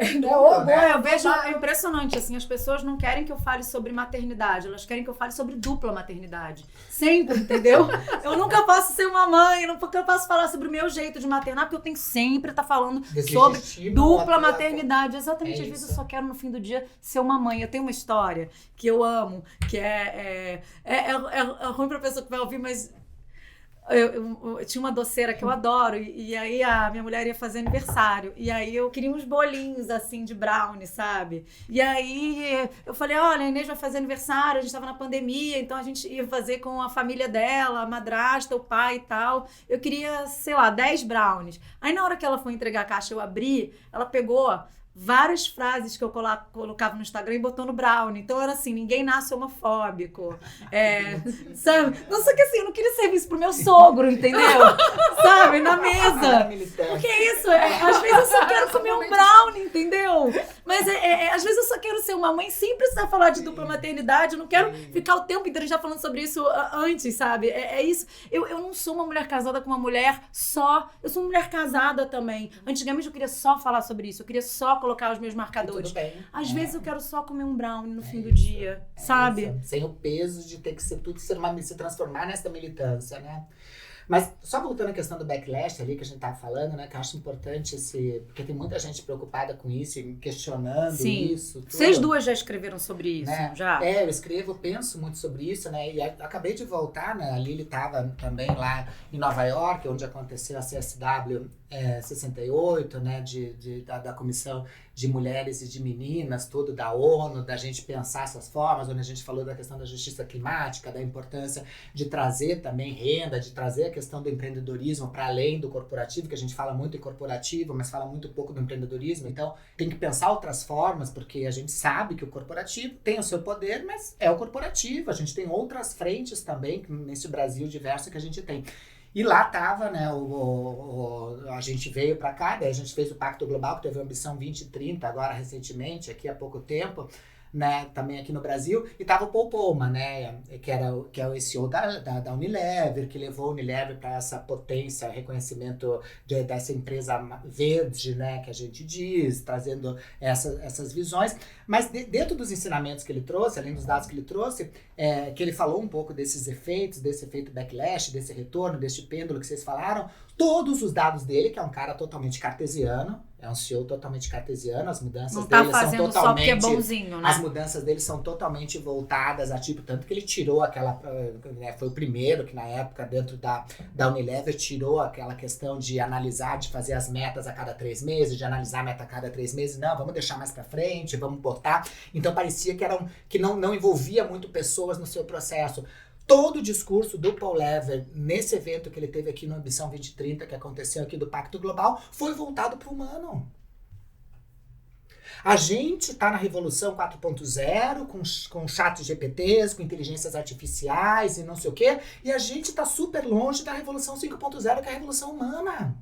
né? Eu vejo, é impressionante, assim, as pessoas não querem que eu fale sobre maternidade, elas querem que eu fale sobre dupla maternidade. Sempre, entendeu? Eu nunca posso ser uma mãe, eu nunca posso falar sobre o meu jeito de maternar, porque eu tenho que sempre estar falando sobre dupla maternidade. Exatamente, às vezes eu só quero no fim do dia ser uma mãe. Eu tenho uma história que eu amo, que é ruim pra pessoa que vai ouvir, mas eu tinha uma doceira que eu adoro e aí a minha mulher ia fazer aniversário e aí eu queria uns bolinhos assim de brownie, sabe? E aí eu falei, olha, a Inês vai fazer aniversário, a gente tava na pandemia, então a gente ia fazer com a família dela, a madrasta, o pai e tal. Eu queria, sei lá, 10 brownies. Aí na hora que ela foi entregar a caixa, eu abri, ela pegou várias frases que eu colocava no Instagram e botou no brownie. Então era assim, ninguém nasce homofóbico. Sabe? Não sei o que assim, eu não queria serviço pro meu sogro, entendeu? Sabe? Na mesa. Porque é isso, às vezes eu só quero comer um brownie, entendeu? Mas às vezes eu só quero ser uma mãe sem precisar falar de dupla maternidade. Eu não quero ficar o tempo inteiro já falando sobre isso antes, sabe? É isso. Eu não sou uma mulher casada com uma mulher só. Eu sou uma mulher casada também. Antigamente eu queria só falar sobre isso. Eu queria só colocar os meus marcadores. Às vezes eu quero só comer um brownie no fim do dia, sabe? Sem o peso de ter que ser tudo se transformar nessa militância, né? Mas só voltando à questão do backlash ali que a gente tava falando, né? Que eu acho importante porque tem muita gente preocupada com isso e questionando isso. Tudo, Vocês duas já escreveram sobre isso, né? já? Eu escrevo, penso muito sobre isso, né? E acabei de voltar, né? A Lili estava também lá em Nova York, onde aconteceu a CSW 68, né? Da Comissão de Mulheres e de Meninas, tudo da ONU, da gente pensar essas formas, onde a gente falou da questão da justiça climática, da importância de trazer também renda, de trazer a questão do empreendedorismo para além do corporativo, que a gente fala muito em corporativo, mas fala muito pouco do empreendedorismo. Então, tem que pensar outras formas, porque a gente sabe que o corporativo tem o seu poder, mas é o corporativo. A gente tem outras frentes também, nesse Brasil diverso que a gente tem. E lá tava, né, a gente veio para cá, daí a gente fez o Pacto Global, que teve a Ambição 2030 agora recentemente, aqui há pouco tempo, né, também aqui no Brasil, e tava o Paul Polman, né, que é o CEO da Unilever, que levou a Unilever para essa potência, reconhecimento dessa empresa verde, né, que a gente diz, trazendo essas visões. Mas dentro dos ensinamentos que ele trouxe, além dos dados que ele trouxe, que ele falou um pouco desses efeitos, desse efeito backlash, desse retorno, desse pêndulo que vocês falaram, todos os dados dele, que é um cara totalmente cartesiano, é um CEO totalmente cartesiano, as mudanças dele são totalmente... só porque é bonzinho, né? As mudanças dele são totalmente voltadas a tipo, tanto que ele tirou aquela... Né, foi o primeiro que na época, dentro da Unilever, tirou aquela questão de analisar, de fazer as metas a cada 3 meses, de analisar a meta a cada 3 meses. Não, vamos deixar mais pra frente, vamos botar. Então parecia que não envolvia muito pessoas no seu processo. Todo o discurso do Paul Lever, nesse evento que ele teve aqui no Ambição 2030, que aconteceu aqui do Pacto Global, foi voltado para o humano. A gente está na Revolução 4.0, com chat GPTs, com inteligências artificiais e não sei o quê, e a gente está super longe da Revolução 5.0, que é a Revolução Humana.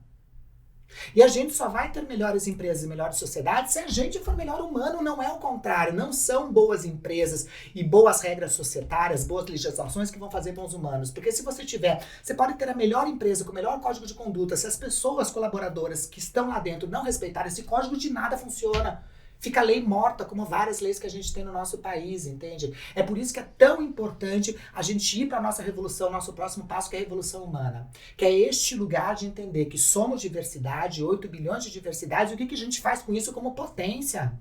E a gente só vai ter melhores empresas e melhores sociedades se a gente for melhor humano, não é o contrário. Não são boas empresas e boas regras societárias, boas legislações que vão fazer bons humanos. Porque se você pode ter a melhor empresa com o melhor código de conduta, se as pessoas colaboradoras que estão lá dentro não respeitarem esse código, de nada funciona. Fica a lei morta, como várias leis que a gente tem no nosso país, entende? É por isso que é tão importante a gente ir para a nossa revolução, nosso próximo passo, que é a revolução humana. Que é este lugar de entender que somos diversidade, 8 bilhões de diversidades, e o que a gente faz com isso como potência?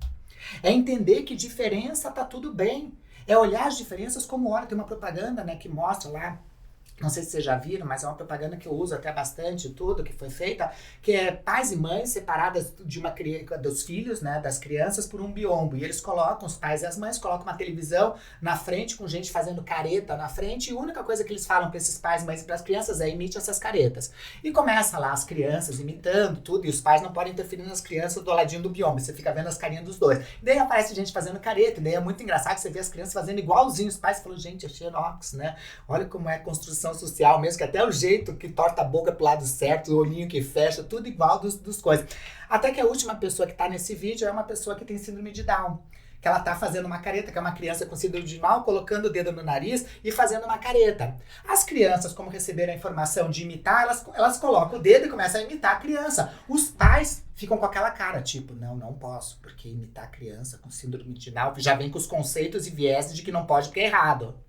É entender que diferença tá tudo bem. É olhar as diferenças como tem uma propaganda, né, que mostra lá, não sei se vocês já viram, mas é uma propaganda que eu uso até bastante, tudo que foi feita, que é pais e mães separadas dos filhos, né, das crianças por um biombo. E eles colocam, os pais e as mães colocam uma televisão na frente, com gente fazendo careta na frente, e a única coisa que eles falam para esses pais, mães e para as crianças é: imite essas caretas. E começa lá as crianças imitando tudo, e os pais não podem interferir nas crianças do ladinho do biombo, você fica vendo as carinhas dos dois. E daí aparece gente fazendo careta, e daí é muito engraçado que você vê as crianças fazendo igualzinho, os pais falam: gente, é xerox, né? Olha como é a construção social mesmo, que até o jeito que torta a boca pro lado certo, o olhinho que fecha, tudo igual dos coisas. Até que a última pessoa que tá nesse vídeo é uma pessoa que tem síndrome de Down. Que ela tá fazendo uma careta, que é uma criança com síndrome de Down, colocando o dedo no nariz e fazendo uma careta. As crianças, como receberam a informação de imitar, elas colocam o dedo e começam a imitar a criança. Os pais ficam com aquela cara, tipo, não posso, porque imitar a criança com síndrome de Down já vem com os conceitos e vieses de que não pode porque é errado.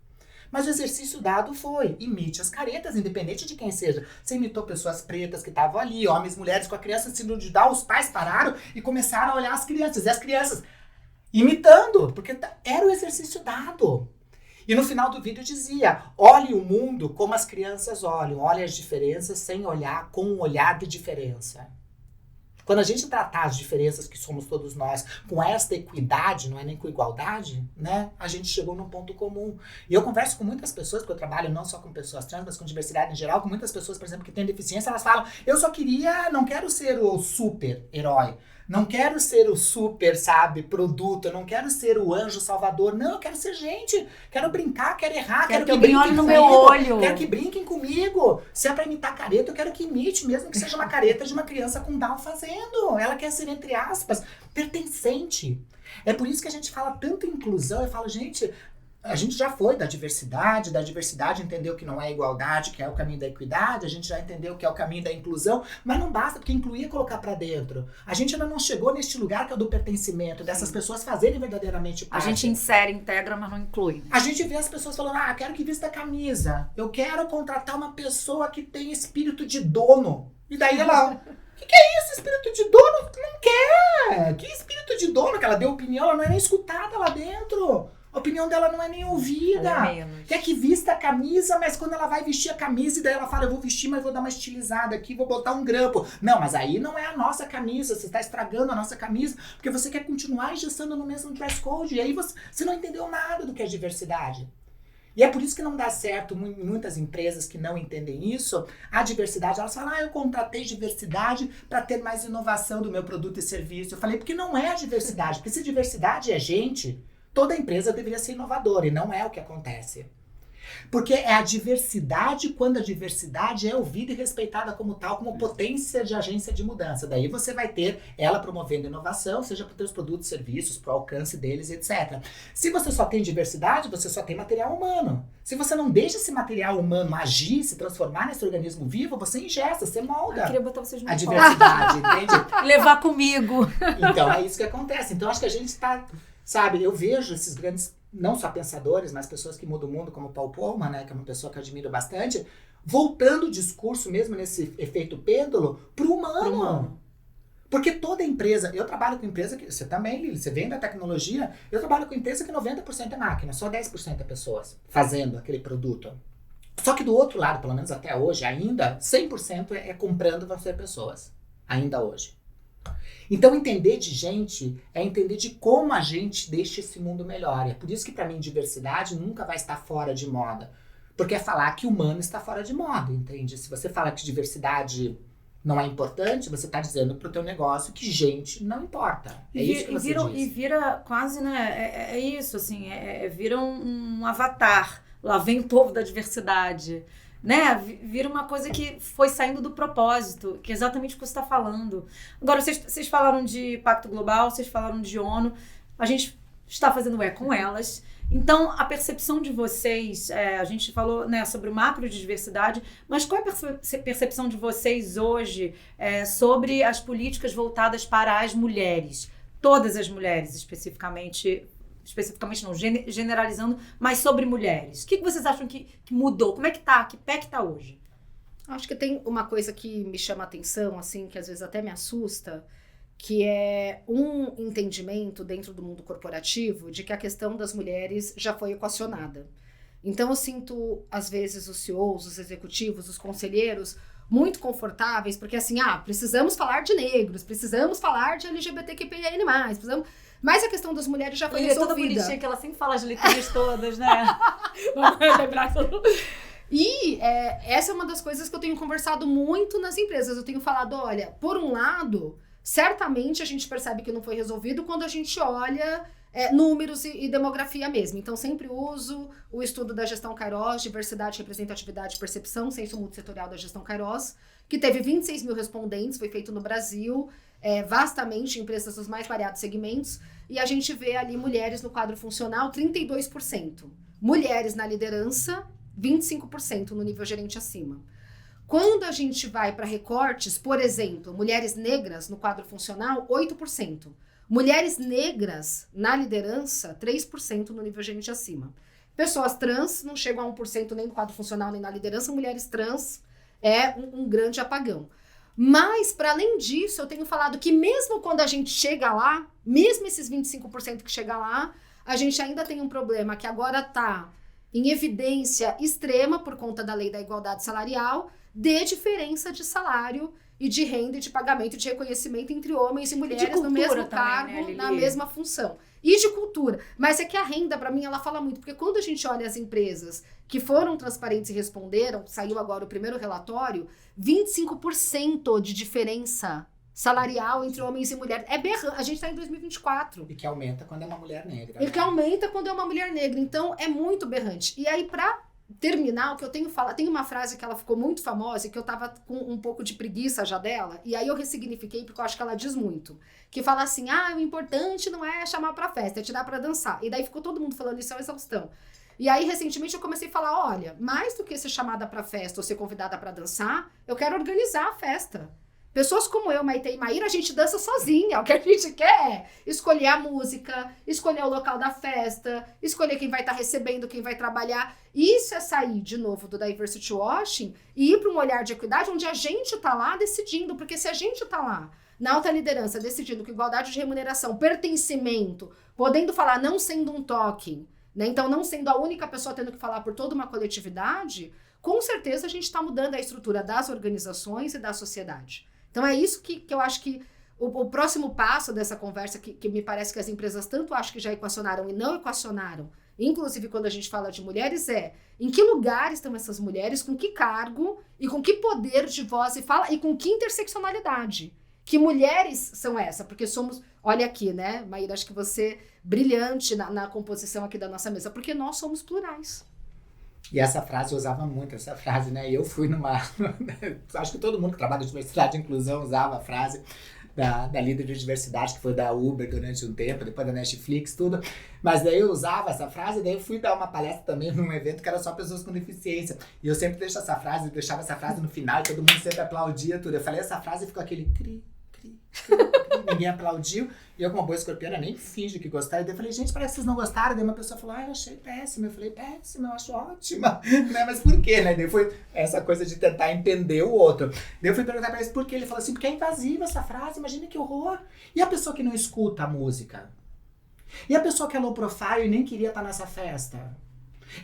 Mas o exercício dado foi: imite as caretas, independente de quem seja. Você imitou pessoas pretas que estavam ali, homens, mulheres com a criança de síndrome de Down, os pais pararam e começaram a olhar as crianças. E as crianças imitando, porque era o exercício dado. E no final do vídeo dizia: olhe o mundo como as crianças olham, olhe as diferenças sem olhar com um olhar de diferença. Quando a gente tratar as diferenças que somos todos nós com esta equidade, não é nem com igualdade, né? A gente chegou num ponto comum. E eu converso com muitas pessoas, porque eu trabalho não só com pessoas trans, mas com diversidade em geral, com muitas pessoas, por exemplo, que têm deficiência, elas falam: eu só não quero ser o super-herói. Não quero ser o super, sabe, produto. Eu não quero ser o anjo salvador. Não, eu quero ser gente. Quero brincar, quero errar. Quero que brinquem no meu olho. Quero que brinquem comigo. Se é pra imitar careta, eu quero que imite, mesmo que seja uma careta de uma criança com Down fazendo. Ela quer ser, entre aspas, pertencente. É por isso que a gente fala tanto em inclusão. Eu falo, gente, A gente já foi da diversidade entendeu que não é igualdade, que é o caminho da equidade, a gente já entendeu que é o caminho da inclusão, mas não basta, porque incluir é colocar pra dentro. A gente ainda não chegou neste lugar que é o do pertencimento, dessas pessoas fazerem verdadeiramente parte. A gente insere, integra, mas não inclui. A gente vê as pessoas falando, eu quero que vista camisa, eu quero contratar uma pessoa que tem espírito de dono. E daí ela, o que é isso, espírito de dono? Não quer! Que espírito de dono? Que ela deu opinião, ela não é nem escutada lá dentro. A opinião dela não é nem ouvida. Quer que vista a camisa, mas quando ela vai vestir a camisa, e daí ela fala, eu vou vestir, mas vou dar uma estilizada aqui, vou botar um grampo. Não, mas aí não é a nossa camisa, você está estragando a nossa camisa, porque você quer continuar engessando no mesmo dress code, e aí você não entendeu nada do que é diversidade. E é por isso que não dá certo em muitas empresas que não entendem isso, a diversidade, elas falam, eu contratei diversidade para ter mais inovação do meu produto e serviço. Eu falei, porque não é a diversidade, porque se diversidade é gente, toda empresa deveria ser inovadora, e não é o que acontece. Porque é a diversidade, quando a diversidade é ouvida e respeitada como tal, como potência de agência de mudança. Daí você vai ter ela promovendo inovação, seja para os seus produtos e serviços, para o alcance deles, etc. Se você só tem diversidade, você só tem material humano. Se você não deixa esse material humano agir, se transformar nesse organismo vivo, você ingesta, você molda. Eu queria botar vocês no a diversidade, entende? Levar comigo. Então, é isso que acontece. Então, acho que a gente está... Sabe, eu vejo esses grandes, não só pensadores, mas pessoas que mudam o mundo, como Paul Polman, né, que é uma pessoa que eu admiro bastante, voltando o discurso mesmo nesse efeito pêndulo pro humano. Porque toda empresa, eu trabalho com empresa que, você também, Lili, você vem da tecnologia, eu trabalho com empresa que 90% é máquina, só 10% é pessoas fazendo aquele produto. Só que do outro lado, pelo menos até hoje, ainda 100% é comprando vão ser pessoas, ainda hoje. Então, entender de gente é entender de como a gente deixa esse mundo melhor. É por isso que, para mim, diversidade nunca vai estar fora de moda. Porque é falar que humano está fora de moda, entende? Se você fala que diversidade não é importante, você está dizendo pro teu negócio que gente não importa. É isso que você diz. E vira quase, né? É isso, assim, vira um avatar. Lá vem o povo da diversidade. Né? Vira uma coisa que foi saindo do propósito, que é exatamente o que você está falando. Agora, vocês falaram de Pacto Global, vocês falaram de ONU, a gente está fazendo com elas. Então, a percepção de vocês, a gente falou, né, sobre o macro de diversidade, mas qual é a percepção de vocês hoje sobre as políticas voltadas para as mulheres? Todas as mulheres, especificamente não, generalizando, mas sobre mulheres. O que vocês acham que mudou? Como é que tá? Que pé que tá hoje? Acho que tem uma coisa que me chama a atenção, assim, que às vezes até me assusta, que é um entendimento dentro do mundo corporativo de que a questão das mulheres já foi equacionada. Então eu sinto, às vezes, os CEOs, os executivos, os conselheiros muito confortáveis, porque assim, precisamos falar de negros, precisamos falar de LGBTQIA+, mas a questão das mulheres já foi resolvida. É toda bonitinha, que ela sempre fala as letrinhas todas, né? Vamos lembrar tudo. E essa é uma das coisas que eu tenho conversado muito nas empresas. Eu tenho falado, olha, por um lado, certamente a gente percebe que não foi resolvido quando a gente olha números e demografia mesmo. Então, sempre uso o estudo da gestão Kairos, diversidade, representatividade e percepção, censo multissetorial da gestão Kairos, que teve 26 mil respondentes, foi feito no Brasil, vastamente em empresas dos mais variados segmentos, e a gente vê ali mulheres no quadro funcional, 32%. Mulheres na liderança, 25% no nível gerente acima. Quando a gente vai para recortes, por exemplo, mulheres negras no quadro funcional, 8%. Mulheres negras na liderança, 3% no nível gerente acima. Pessoas trans não chegam a 1% nem no quadro funcional nem na liderança. Mulheres trans é um grande apagão. Mas, para além disso, eu tenho falado que mesmo quando a gente chega lá, mesmo esses 25% que chega lá, a gente ainda tem um problema que agora está em evidência extrema por conta da lei da igualdade salarial, de diferença de salário e de renda e de pagamento e de reconhecimento entre homens e mulheres no mesmo cargo, também, né, na mesma função. E de cultura. Mas é que a renda, para mim, ela fala muito. Porque quando a gente olha as empresas que foram transparentes e responderam, saiu agora o primeiro relatório, 25% de diferença salarial entre homens e mulheres. É berrante. A gente está em 2024. E que aumenta quando é uma mulher negra. E que aumenta quando é uma mulher negra. Então, é muito berrante. E aí, para terminar, o que eu tenho falado, tem uma frase que ela ficou muito famosa e que eu tava com um pouco de preguiça já dela, e aí eu ressignifiquei porque eu acho que ela diz muito, que fala assim, o importante não é chamar pra festa, é tirar pra dançar, e daí ficou todo mundo falando isso, é uma exaustão. E aí, recentemente, eu comecei a falar, olha, mais do que ser chamada pra festa ou ser convidada pra dançar, eu quero organizar a festa. Pessoas como eu, Maite e Maíra, a gente dança sozinha. O que a gente quer é escolher a música, escolher o local da festa, escolher quem vai estar recebendo, quem vai trabalhar. Isso é sair, de novo, do diversity washing e ir para um olhar de equidade onde a gente está lá decidindo. Porque se a gente está lá, na alta liderança, decidindo que igualdade de remuneração, pertencimento, podendo falar não sendo um token, né? Então não sendo a única pessoa tendo que falar por toda uma coletividade, com certeza a gente está mudando a estrutura das organizações e da sociedade. Então é isso que eu acho que o próximo passo dessa conversa, que me parece que as empresas tanto acham que já equacionaram e não equacionaram, inclusive quando a gente fala de mulheres, é em que lugar estão essas mulheres, com que cargo e com que poder de voz e fala e com que interseccionalidade. Que mulheres são essas? Porque somos, olha aqui, né, Maíra, acho que você brilhante na composição aqui da nossa mesa, porque nós somos plurais. E essa frase, eu usava muito essa frase, né? E eu fui acho que todo mundo que trabalha com diversidade e inclusão usava a frase da líder de diversidade, que foi da Uber durante um tempo, depois da Netflix, tudo. Mas daí eu usava essa frase, daí eu fui dar uma palestra também num evento que era só pessoas com deficiência. E eu sempre deixava essa frase no final, e todo mundo sempre aplaudia tudo. Eu falei essa frase e ficou aquele cri, cri, cri, cri. Ninguém aplaudiu. E eu, como uma boa escorpiana, nem finge que gostava. E daí eu falei, gente, parece que vocês não gostaram. Daí uma pessoa falou, eu achei péssima. Eu falei, péssima, eu acho ótima. Né? Mas por quê, né? Daí foi essa coisa de tentar entender o outro. Daí eu fui perguntar pra ele por quê. Ele falou assim, porque é invasiva essa frase, imagina que horror. E a pessoa que não escuta a música? E a pessoa que é low profile e nem queria estar nessa festa?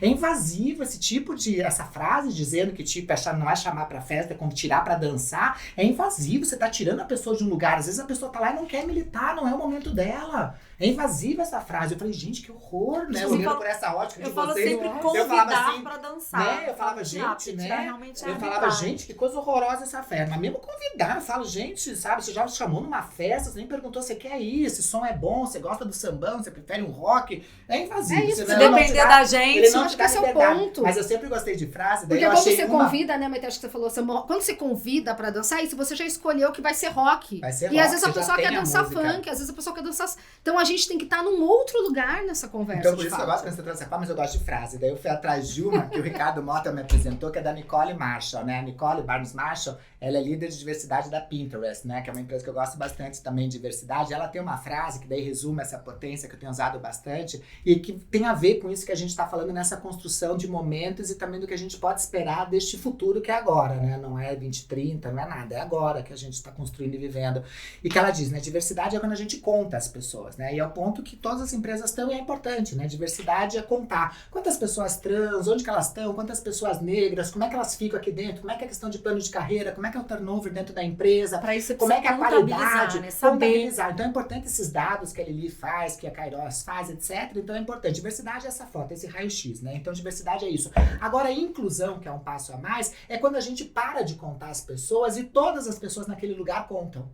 É invasivo essa frase dizendo que tipo, não é chamar pra festa, é como tirar pra dançar. É invasivo, você tá tirando a pessoa de um lugar. Às vezes a pessoa tá lá e não quer militar, não é o momento dela. É invasiva essa frase. Eu falei, gente, que horror, né? Olhando por essa ótica de vocês. Eu falo sempre convidar assim, pra dançar. Né? Eu falava, gente, né? Eu falava, gente, que coisa horrorosa essa festa. Mas mesmo convidar, eu falo, gente, sabe? Você já chamou numa festa, você nem perguntou, você quer ir, esse som é bom, você gosta do sambão, você prefere um rock. É invasivo. É isso, se depender da gente. Acho que esse é o ponto. Mas eu sempre gostei de frase. Porque quando você convida, né, Maite, acho que você falou, quando você convida pra dançar, isso você já escolheu que vai ser rock. Vai ser rock. E às vezes a pessoa quer dançar funk, às vezes a pessoa quer dançar... Então a gente tem que estar num outro lugar nessa conversa. Então por isso que eu gosto quando você trouxe a mas eu gosto de frase. Daí eu fui atrás de uma que o Ricardo Mota me apresentou, que é da Nicole Marshall, né? A Nicole Barnes Marshall, ela é líder de diversidade da Pinterest, né? Que é uma empresa que eu gosto bastante também de diversidade. Ela tem uma frase que daí resume essa potência que eu tenho usado bastante e que tem a ver com isso que a gente está falando nessa construção de momentos e também do que a gente pode esperar deste futuro que é agora, né? Não é 2030, não é nada, é agora que a gente está construindo e vivendo. E que ela diz, né? Diversidade é quando a gente conta as pessoas, né? E é o ponto que todas as empresas estão e é importante, né? Diversidade é contar quantas pessoas trans, onde que elas estão, quantas pessoas negras, como é que elas ficam aqui dentro, como é que é a questão de plano de carreira, como é que é o turnover dentro da empresa, pra isso como é que é a qualidade, né? Saber. Então é importante esses dados que a Lili faz, que a Kairos faz, etc. Então é importante. Diversidade é essa foto, esse raio-x, né? Então diversidade é isso. Agora, a inclusão, que é um passo a mais, é quando a gente para de contar as pessoas e todas as pessoas naquele lugar contam.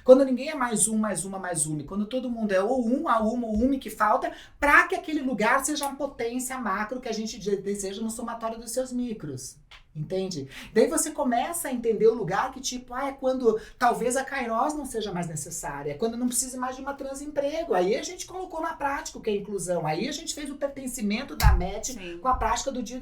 Quando ninguém é mais um, mais uma, mais uma. E quando todo mundo é ou um, a uma, ou uma que falta, para que aquele lugar seja uma potência macro que a gente deseja no somatório dos seus micros. Entende? Daí você começa a entender o lugar que tipo, é quando talvez a Kairos não seja mais necessária, é quando não precisa mais de uma transemprego. Aí a gente colocou na prática o que é inclusão. Aí a gente fez o pertencimento da MET com a prática do dia,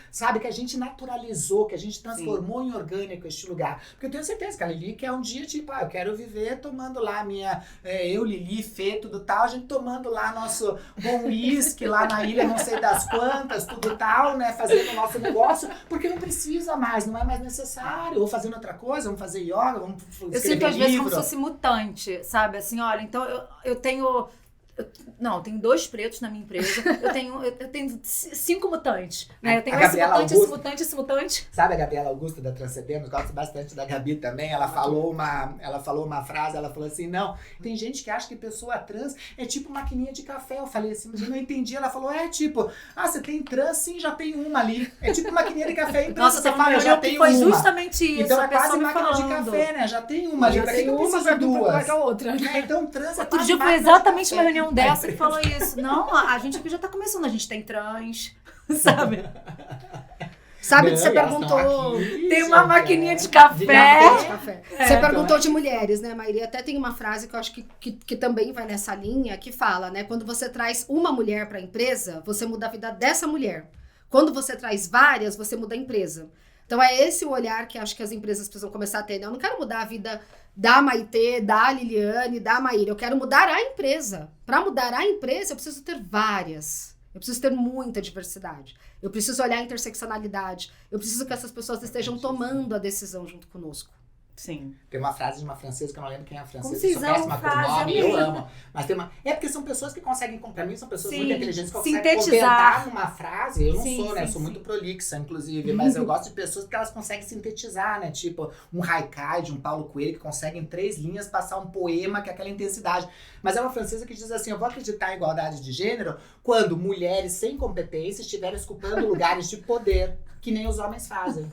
sabe? Que a gente naturalizou, que a gente transformou em orgânico este lugar. Porque eu tenho certeza que a Lili quer um dia, tipo, eu quero viver tomando lá minha, eu, Lili, Fê, tudo tal, a gente tomando lá nosso bom uísque lá na ilha, não sei das quantas, tudo tal, né? Fazendo o nosso negócio, porque não precisa mais, não é mais necessário. Ou fazendo outra coisa, vamos fazer yoga, vamos escrever livro. Eu sinto às vezes como se fosse mutante, sabe? Assim, olha, então eu tenho... eu tenho 2 pretos na minha empresa, eu tenho 5 mutantes, né? Eu tenho esse mutante. Sabe a Gabriela Augusta da Transcendemos? Gosto bastante da Gabi também. Ela falou uma frase, ela falou assim, não, tem gente que acha que pessoa trans é tipo maquininha de café. Eu falei assim, mas eu não entendi. Ela falou, tipo, você tem trans? Sim, já tem uma ali. É tipo maquininha de café. Então nossa, você fala, já tem uma. Foi justamente isso. Então é quase máquina de café, né? Já tem uma ali. Já tem uma, vai duas. Outra. Então trans é outro dia foi exatamente uma reunião dessa que falou isso. Não, a gente aqui já tá começando, a gente tem trans, sabe? Sabe, Não, você e elas perguntou... estão aqui, Tem uma gente, maquininha de De café. café. Você perguntou de mulheres, né, Maíra? Até tem uma frase que eu acho que também vai nessa linha, que fala, né? Quando você traz uma mulher para a empresa, você muda a vida dessa mulher. Quando você traz várias, você muda a empresa. Então é esse o olhar que acho que as empresas precisam começar a ter, né? Eu não quero mudar a vida da Maitê, da Liliane, da Maíra. Eu quero mudar a empresa. Para mudar a empresa, eu preciso ter várias. Eu preciso ter muita diversidade. Eu preciso olhar a interseccionalidade. Eu preciso que essas pessoas estejam tomando a decisão junto conosco. Sim. Tem uma frase de uma francesa, que eu não lembro quem é a francesa, Como vocês eu sou péssima amam por frase, nome, amei. eu amo. Mas tem uma... É porque são pessoas que conseguem, pra mim, são pessoas Sim, muito inteligentes, que conseguem sintetizar. comentar numa frase. Eu não Sim, sou, né? sim, Eu sou sim. muito prolixa, inclusive. Mas eu gosto de pessoas que elas conseguem sintetizar, né? Tipo, um Haikai de um Paulo Coelho, que consegue em 3 linhas passar um poema com aquela intensidade. Mas é uma francesa que diz assim, eu vou acreditar em igualdade de gênero quando mulheres sem competência estiverem ocupando lugares de poder, que nem os homens fazem.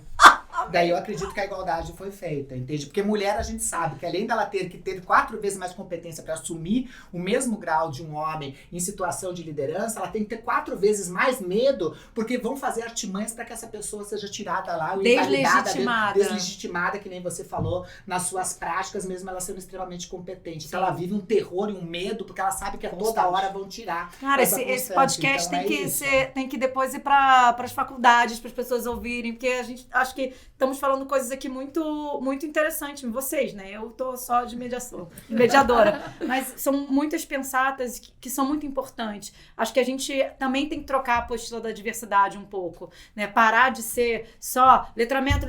Daí eu acredito que a igualdade foi feita, entende? Porque mulher a gente sabe que além dela ter que ter 4 vezes mais competência para assumir o mesmo grau de um homem em situação de liderança, ela tem que ter 4 vezes mais medo, porque vão fazer artimanhas para que essa pessoa seja tirada lá, Deslegitimada. deslegitimada, que nem você falou, nas suas práticas, mesmo ela sendo extremamente competente. Então ela vive um terror e um medo, porque ela sabe que a toda hora vão tirar. Cara, esse constante. podcast Então, tem que depois ir para as faculdades, para as pessoas ouvirem, porque a gente acho que estamos falando coisas aqui muito, muito interessantes, vocês, né? Eu tô só de mediadora. Mas são muitas pensatas que são muito importantes. Acho que a gente também tem que trocar a postura da diversidade um pouco, né? Parar de ser só letramento.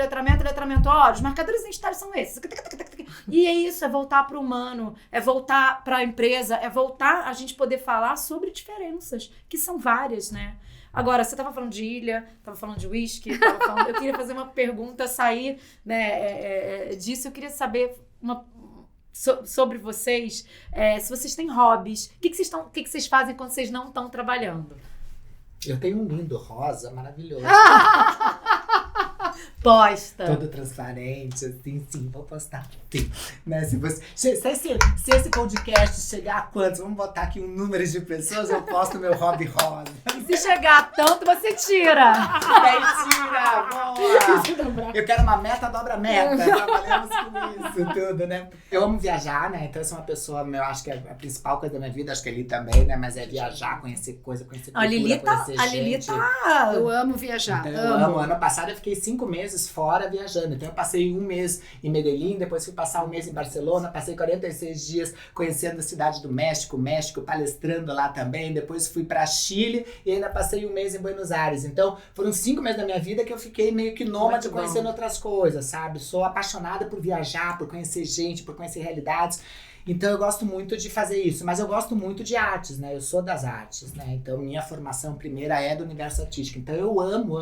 Ó, os marcadores identitários são esses. E é isso, é voltar para o humano, é voltar para a empresa, é voltar a gente poder falar sobre diferenças, que são várias, né? Agora, você estava falando de ilha, estava falando de whisky, eu queria fazer uma pergunta, sair, né, disso. Eu queria saber sobre vocês, se vocês têm hobbies, o que vocês fazem quando vocês não estão trabalhando? Eu tenho um lindo rosa maravilhoso. Posta. Todo transparente, assim, sim, vou postar. Sim. Né? Se esse podcast chegar a quantos, vamos botar aqui um número de pessoas, eu posto meu hobby rosa. E se chegar a tanto, você tira. Mentira, boa! Eu quero uma meta, dobra meta. Trabalhamos com isso tudo, né? Eu amo viajar, né? Então eu sou uma pessoa, eu acho que a principal coisa da minha vida, acho que a Lili também, né? Mas é viajar, conhecer coisa, conhecer cultura, A Lili tá... Eu amo viajar. Então, eu amo. Ano passado eu fiquei 5 meses fora viajando. Então eu passei 1 mês em Medellín, depois fui passar 1 mês em Barcelona, passei 46 dias conhecendo a cidade do México, palestrando lá também. Depois fui pra Chile e ainda passei 1 mês em Buenos Aires. Então foram 5 meses da minha vida que eu fiquei meio que nômade, conhecendo outras coisas, sabe? Sou apaixonada por viajar, por conhecer gente, por conhecer realidades. Então eu gosto muito de fazer isso, mas eu gosto muito de artes, né? Eu sou das artes, né? Então minha formação primeira é do universo artístico. Então eu amo.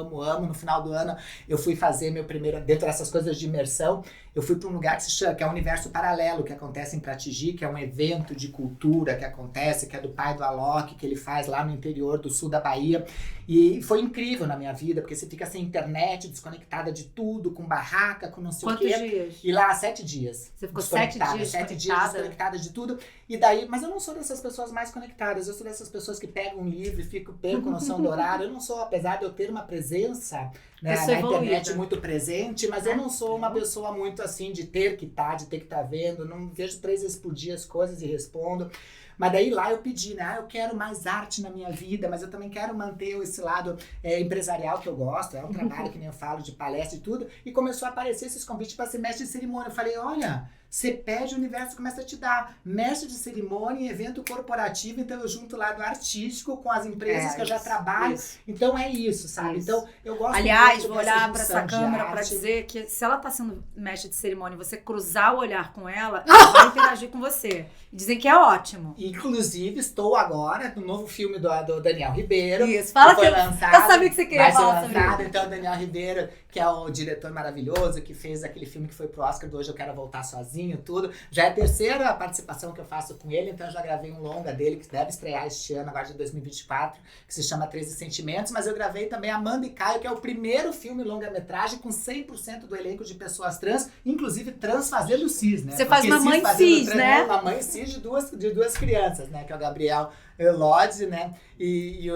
No final do ano eu fui fazer meu primeiro, dentro dessas coisas de imersão, eu fui para um lugar que se chama, que é o Universo Paralelo, que acontece em Pratigi, que é um evento de cultura que acontece, que é do pai do Alok, que ele faz lá no interior do sul da Bahia. E foi incrível na minha vida, porque você fica sem internet, desconectada de tudo, com barraca, com não sei o quê. Quantos dias? E lá 7 dias. Você ficou 7 dias 7 dias desconectada de tudo. E daí, mas eu não sou dessas pessoas mais conectadas, eu sou dessas pessoas que pegam um livro e perco noção do horário. Eu não sou, apesar de eu ter uma presença, né, na internet muito presente, mas eu não sou uma pessoa muito assim de ter que estar vendo, não vejo 3 vezes por dia as coisas e respondo. Mas daí lá eu pedi, né? Eu quero mais arte na minha vida, mas eu também quero manter esse lado empresarial que eu gosto. É um trabalho que nem eu falo de palestra e tudo. E começou a aparecer esses convites para ser mestre de cerimônia. Eu falei, olha, você pede, o universo começa a te dar. Mestre de cerimônia em evento corporativo, então eu junto lá do artístico com as empresas que eu já trabalho. Isso. Então é isso, sabe? Isso. Então eu gosto Aliás, muito vou olhar para essa de câmera arte. para dizer que se ela tá sendo mestre de cerimônia, você cruzar o olhar com ela, ela vai interagir com você. E dizem que é ótimo. Inclusive, estou agora no novo filme do Daniel Ribeiro. Isso, fala que foi lançado. Eu sabia que você queria falar sobre isso. Então, o Daniel Ribeiro, que é o diretor maravilhoso, que fez aquele filme que foi pro Oscar do Hoje Eu Quero Voltar Sozinho, tudo. Já é a 3ª participação que eu faço com ele, então eu já gravei um longa dele, que deve estrear este ano, agora de 2024, que se chama 13 Sentimentos, mas eu gravei também Amanda e Caio, que é o primeiro filme longa-metragem com 100% do elenco de pessoas trans, inclusive trans fazendo cis, né? Você faz uma mãe cis, né? Uma mãe cis de duas crianças, né? Que é o Gabriel Lodge, né? E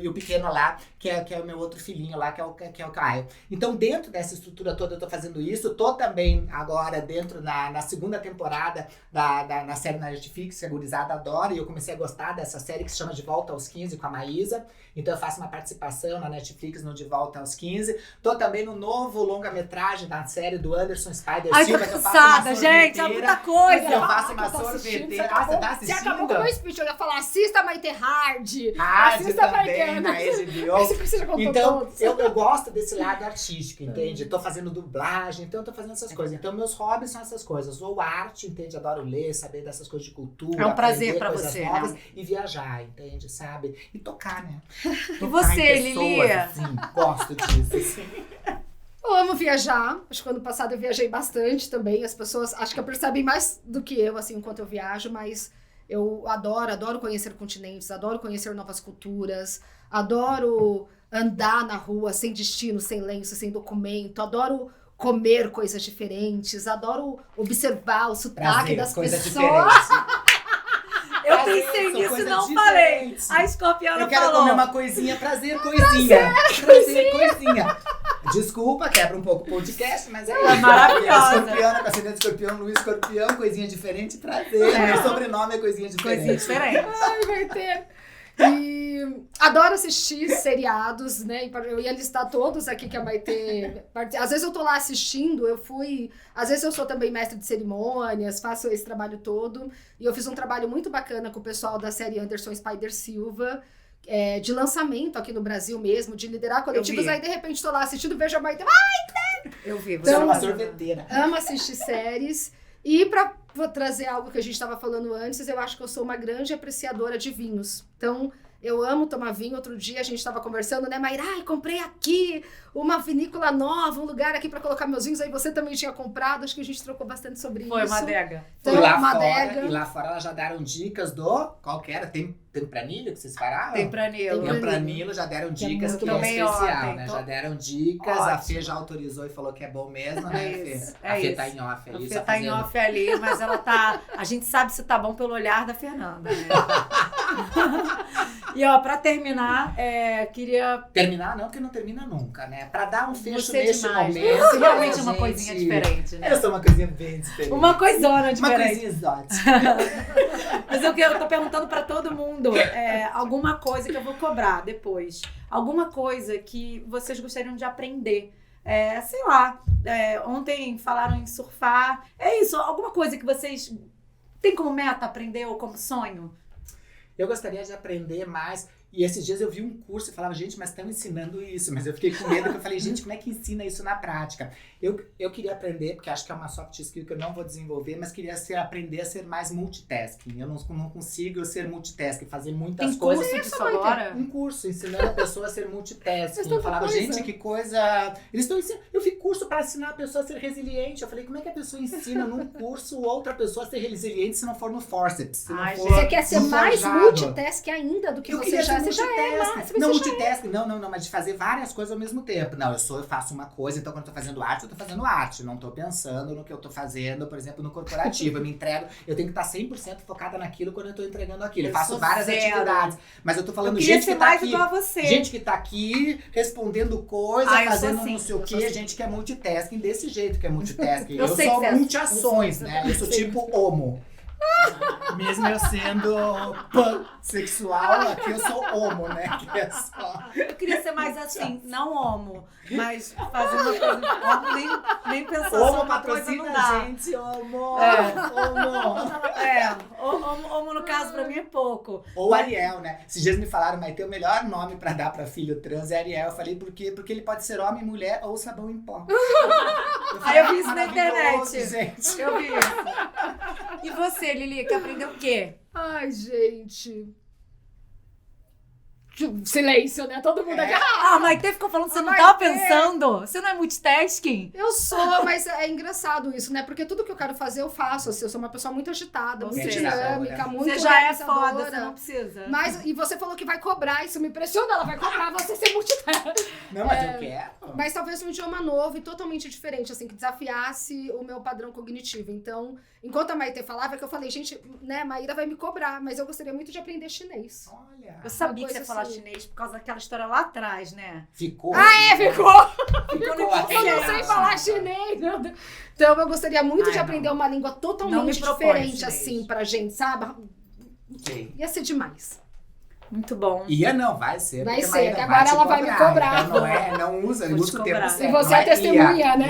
o pequeno lá, que é o meu outro filhinho lá, que é o Caio. Então, dentro dessa estrutura toda, eu tô fazendo isso. Tô também agora dentro na segunda temporada na série na Netflix, que a gurizada adora. E eu comecei a gostar dessa série que se chama De Volta aos 15, com a Maísa. Então, eu faço uma participação na Netflix no De Volta aos 15. Tô também no novo longa-metragem da série do Anderson Spider Ai, Silva. tô Que eu faço uma cansada, gente. É muita coisa. Eu faço uma sorveteira. Ah, você tá Você assistindo? acabou com o meu speech. Eu ia falar, assista Maite Hard. Hard Assista também, na HBO. Você já contou Então, todos. eu gosto desse lado artístico, entende? Tô fazendo dublagem, então eu tô fazendo essas coisas. Então, meus hobbies são essas coisas. Ou arte, entende? Adoro ler, saber dessas coisas de cultura. É um prazer aprender pra coisas você, novas, né? E viajar, entende? Sabe? E tocar, né? E Tocar você, em pessoas, Lili? Assim, gosto disso, assim. Eu amo viajar. Acho que ano passado eu viajei bastante também. As pessoas acho que percebem mais do que eu, assim, enquanto eu viajo, mas eu adoro conhecer continentes, adoro conhecer novas culturas, adoro andar na rua sem destino, sem lenço, sem documento, adoro comer coisas diferentes, adoro observar o sotaque Prazer, das coisa pessoas. diferente. Eu Prazer, pensei são nisso e coisas não falei. diferentes. A escorpiana Eu quero falou. comer uma coisinha, prazer, coisinha. Prazer, coisinha. Desculpa, quebra um pouco o podcast, mas é isso. Maravilhosa. Escorpiana, com ascendente escorpião, Luiz Escorpião, coisinha diferente, prazer. É. Meu sobrenome é coisinha diferente. Coisinha diferente. Ai, vai ter. E adoro assistir seriados, né? Eu ia listar todos aqui que a Maitê... Às vezes eu tô lá assistindo, às vezes eu sou também mestre de cerimônias, faço esse trabalho todo. E eu fiz um trabalho muito bacana com o pessoal da série Anderson Spider Silva, de lançamento aqui no Brasil mesmo, de liderar coletivos. Aí, de repente, tô lá assistindo, vejo a Maitê... Eu vi. Você é uma falando. sorveteira. Amo assistir séries. E vou trazer algo que a gente estava falando antes, eu acho que eu sou uma grande apreciadora de vinhos. Então, eu amo tomar vinho. Outro dia a gente estava conversando, né, Mayra? Ai, comprei aqui uma vinícola nova, um lugar aqui para colocar meus vinhos. Aí você também tinha comprado, acho que a gente trocou bastante sobre isso. Foi uma adega. Então, e uma adega. lá fora elas já deram dicas do... Qual que era? Tempranillo que vocês falaram? Tempranillo. Tempranillo já deram dicas muito que é bom. Também especial, ontem, né? tô- Já deram dicas, Ótimo. a Fê já autorizou e falou que é bom mesmo, né, Fê? Isso, A Fê isso. tá em off A aí, Fê só tá em fazendo... off ali, mas ela tá... A gente sabe se tá bom pelo olhar da Fernanda, né? E ó, pra terminar, queria... Terminar não, porque não termina nunca, né? Pra dar um fecho Você nesse demais. momento. Você realmente é uma gente, coisinha diferente, né? Eu sou uma coisinha bem diferente. Uma coisona Uma diferente. coisinha exótica. Mas eu tô perguntando pra todo mundo alguma coisa que eu vou cobrar depois. Alguma coisa que vocês gostariam de aprender. Sei lá, ontem falaram em surfar. É isso, alguma coisa que vocês têm como meta aprender ou como sonho? Eu gostaria de aprender mais. E esses dias eu vi um curso e falava, gente, mas estão ensinando isso. Mas eu fiquei com medo, porque eu falei, gente, como é que ensina isso na prática? Eu queria aprender, porque acho que é uma soft skill que eu não vou desenvolver, mas queria aprender a ser mais multitasking. Eu não consigo ser multitasking, fazer muitas Tem coisas. curso disso agora? Um curso ensinando a pessoa a ser multitasking. Mas Eu tanta falava, coisa. gente, que coisa... Eles estão ensinando... Eu fiz curso para ensinar a pessoa a ser resiliente. Eu falei, como é que a pessoa ensina num curso outra pessoa a ser resiliente se não for no forceps? Se não Ai, for Você quer ser no mais forjado? multitask ainda do que Eu você queria já ser você já é. multitasking. Você Não, já é. multitasking, não, mas de fazer várias coisas ao mesmo tempo. Não, eu faço uma coisa, então quando eu tô fazendo arte, eu tô fazendo arte. Não tô pensando no que eu tô fazendo, por exemplo, no corporativo. Eu me entrego, eu tenho que estar 100% focada naquilo quando eu tô entregando aquilo. Eu faço sou várias zero. atividades. Mas eu tô Eu falando queria gente ser que tá mais aqui. igual a você. Gente que tá aqui respondendo coisa, Ah, eu sou fazendo assim, não sei o eu sou quê, assim. gente que é multitasking desse jeito que é multitasking. Eu Eu sei sou que você é multi-ações, né? Eu sou tipo homo. Mesmo eu sendo pansexual, aqui eu sou homo, né? Que é só... Eu queria ser mais assim, não homo, mas fazer uma coisa. Homo nem pensar só Homo uma coisa patrocina não dá. a gente, homo! Homo! Homo no caso pra mim é pouco. Ou Ariel, né? Esses dias me falaram, mas tem o melhor nome pra dar pra filho trans é Ariel. Eu falei, por quê? Porque ele pode ser homem, mulher ou sabão em pó. Aí eu vi isso na maravilhoso, internet. gente. Eu vi isso. E você, Lili, que aprendeu o quê? Ai, gente. silêncio, né? Todo mundo aqui. Ah, mas ficou falando que você não Mas tava pensando. Você não é multitasking? Eu sou, mas é engraçado isso, né? Porque tudo que eu quero fazer, eu faço. Assim, eu sou uma pessoa muito agitada, muito dinâmica, muito Você já é realizadora. foda, você não precisa. E você falou que vai cobrar, isso me impressiona. Ela vai cobrar você ser multitask. Não, mas eu quero. Mas talvez um idioma novo e totalmente diferente, assim, que desafiasse o meu padrão cognitivo. Então, enquanto a Maite falava, que eu falei, gente, né, Maíra vai me cobrar, mas eu gostaria muito de aprender chinês. Olha. Eu sabia que você ia coisa falar assim. chinês por causa daquela história lá atrás, né? Ficou. Ficou! Ficou no Eu não sei falar chinês, meu Deus. Então, eu gostaria muito de aprender uma língua Não me totalmente propõe diferente, chinês. assim, pra gente, sabe? Sim. Ia ser demais. Muito bom. Ia não, vai ser. Vai porque a ser, Maíra que agora te ela vai me cobrar. Então não usa, Vou te usa o tempo cobrar. certo. E você não é testemunha, né?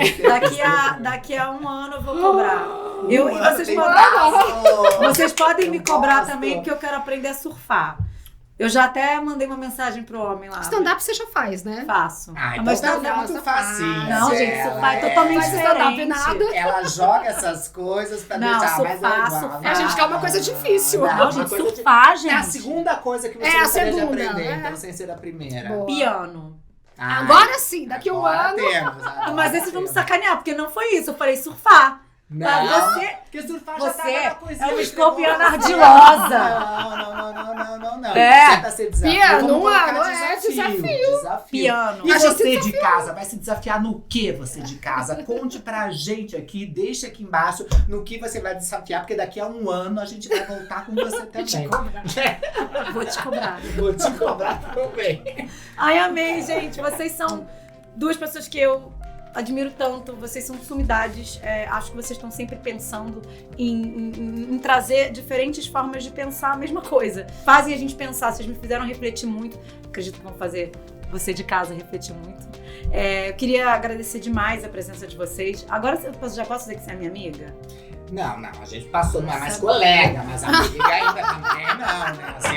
Daqui a um ano eu vou cobrar. E vocês Tem podem, prazo. vocês podem me Eu cobrar gosto. também, porque eu quero aprender a surfar. Eu já até mandei uma mensagem pro homem lá. Stand-up você já faz, né? Faço. Ah, então Mas tá não, muito facinho. não, gente, surfar é totalmente Faz stand-up diferente. nada. Ela joga essas coisas pra Não, deixar mais surfar, legal. surfar. A gente quer uma coisa difícil. Não, uma gente, coisa surfar, gente. É a segunda coisa que você É a gostaria de segunda, aprender, né? então sem ser a primeira. Boa. Piano. Ah, Agora sim, daqui a um agora ano. temos, agora Mas aí vocês vão me temos. sacanear, porque não foi isso. Eu falei surfar. Não, Você- porque surfar já você tava na poesia. é uma já escorpiana chegou. ardilosa. Não. É. Você tá ser desafio. Piano, Vamos colocar não é desafio. Piano. E A gente você de casa, vai se desafiar no que você de casa? Conte pra gente aqui, deixa aqui embaixo no que você vai desafiar, porque daqui a um ano a gente vai voltar com você também. Vou te cobrar. Vou te cobrar também. Ai, amei, gente. Vocês são duas pessoas que eu admiro tanto. Vocês são sumidades. Acho que vocês estão sempre pensando em trazer diferentes formas de pensar a mesma coisa. Fazem a gente pensar. Vocês me fizeram refletir muito. Acredito que vão fazer você de casa refletir muito. Eu queria agradecer demais a presença de vocês. Agora eu já posso dizer que você é minha amiga? Não, a gente passou, não é mais colega, mas amiga ainda também não, né? Assim,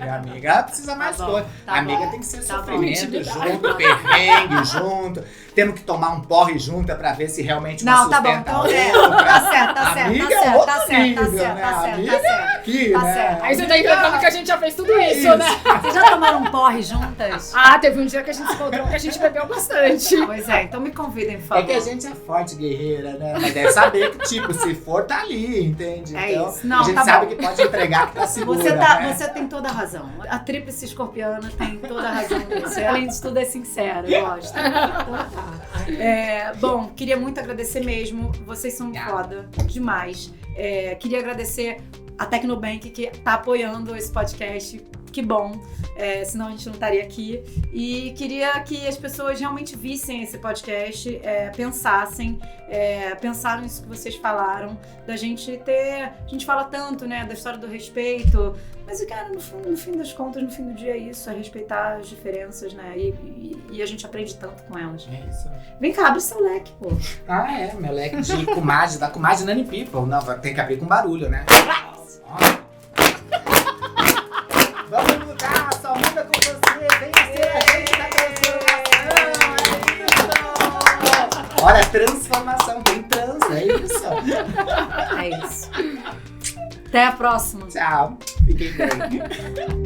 amiga precisa mais bom, coisa. tá Amiga bom. tem que ser Tá bom. sofrimento junto, perrengue junto. Temos que tomar um porre junto pra ver se realmente uma Não, tá bom. sustenta a Então, outra. tá certo. Amiga é outro tá nível, certo. né? Amiga aqui, Tá né? certo. Aí você tá inventando que a gente já fez tudo isso, né? Vocês já tomaram um porre juntas? Teve um dia que a gente se encontrou que a gente bebeu bastante. Pois é, então me convidem, por favor. É que a gente é forte, guerreira, né? Mas deve saber que, tipo, se for, tá ali, entende? É Então, isso. Não, a gente tá sabe bom. que pode entregar que tá segura, né? Você tem toda a razão. A tríplice escorpiana tem toda a razão nisso. Além de tudo, é sincera, eu gosto. Então tá. Bom, queria muito agradecer mesmo. Vocês são foda demais. Queria agradecer a Tecnobank que tá apoiando esse podcast. Que bom, senão a gente não estaria aqui. E queria que as pessoas realmente vissem esse podcast, pensassem nisso que vocês falaram, da gente ter... A gente fala tanto, né, da história do respeito, mas, cara, no fim das contas, no fim do dia é isso, é respeitar as diferenças, né, e a gente aprende tanto com elas. É isso. Vem cá, abre seu leque, pô. Meu leque de comadre, da comadre Nani People. Não, tem que abrir com barulho, né? Ó. Vamos mudar, só muda com você, venha ser a gente da transformação. Olha, transformação, tem trans, é isso. É isso. Até a próxima. Tchau, fiquem bem.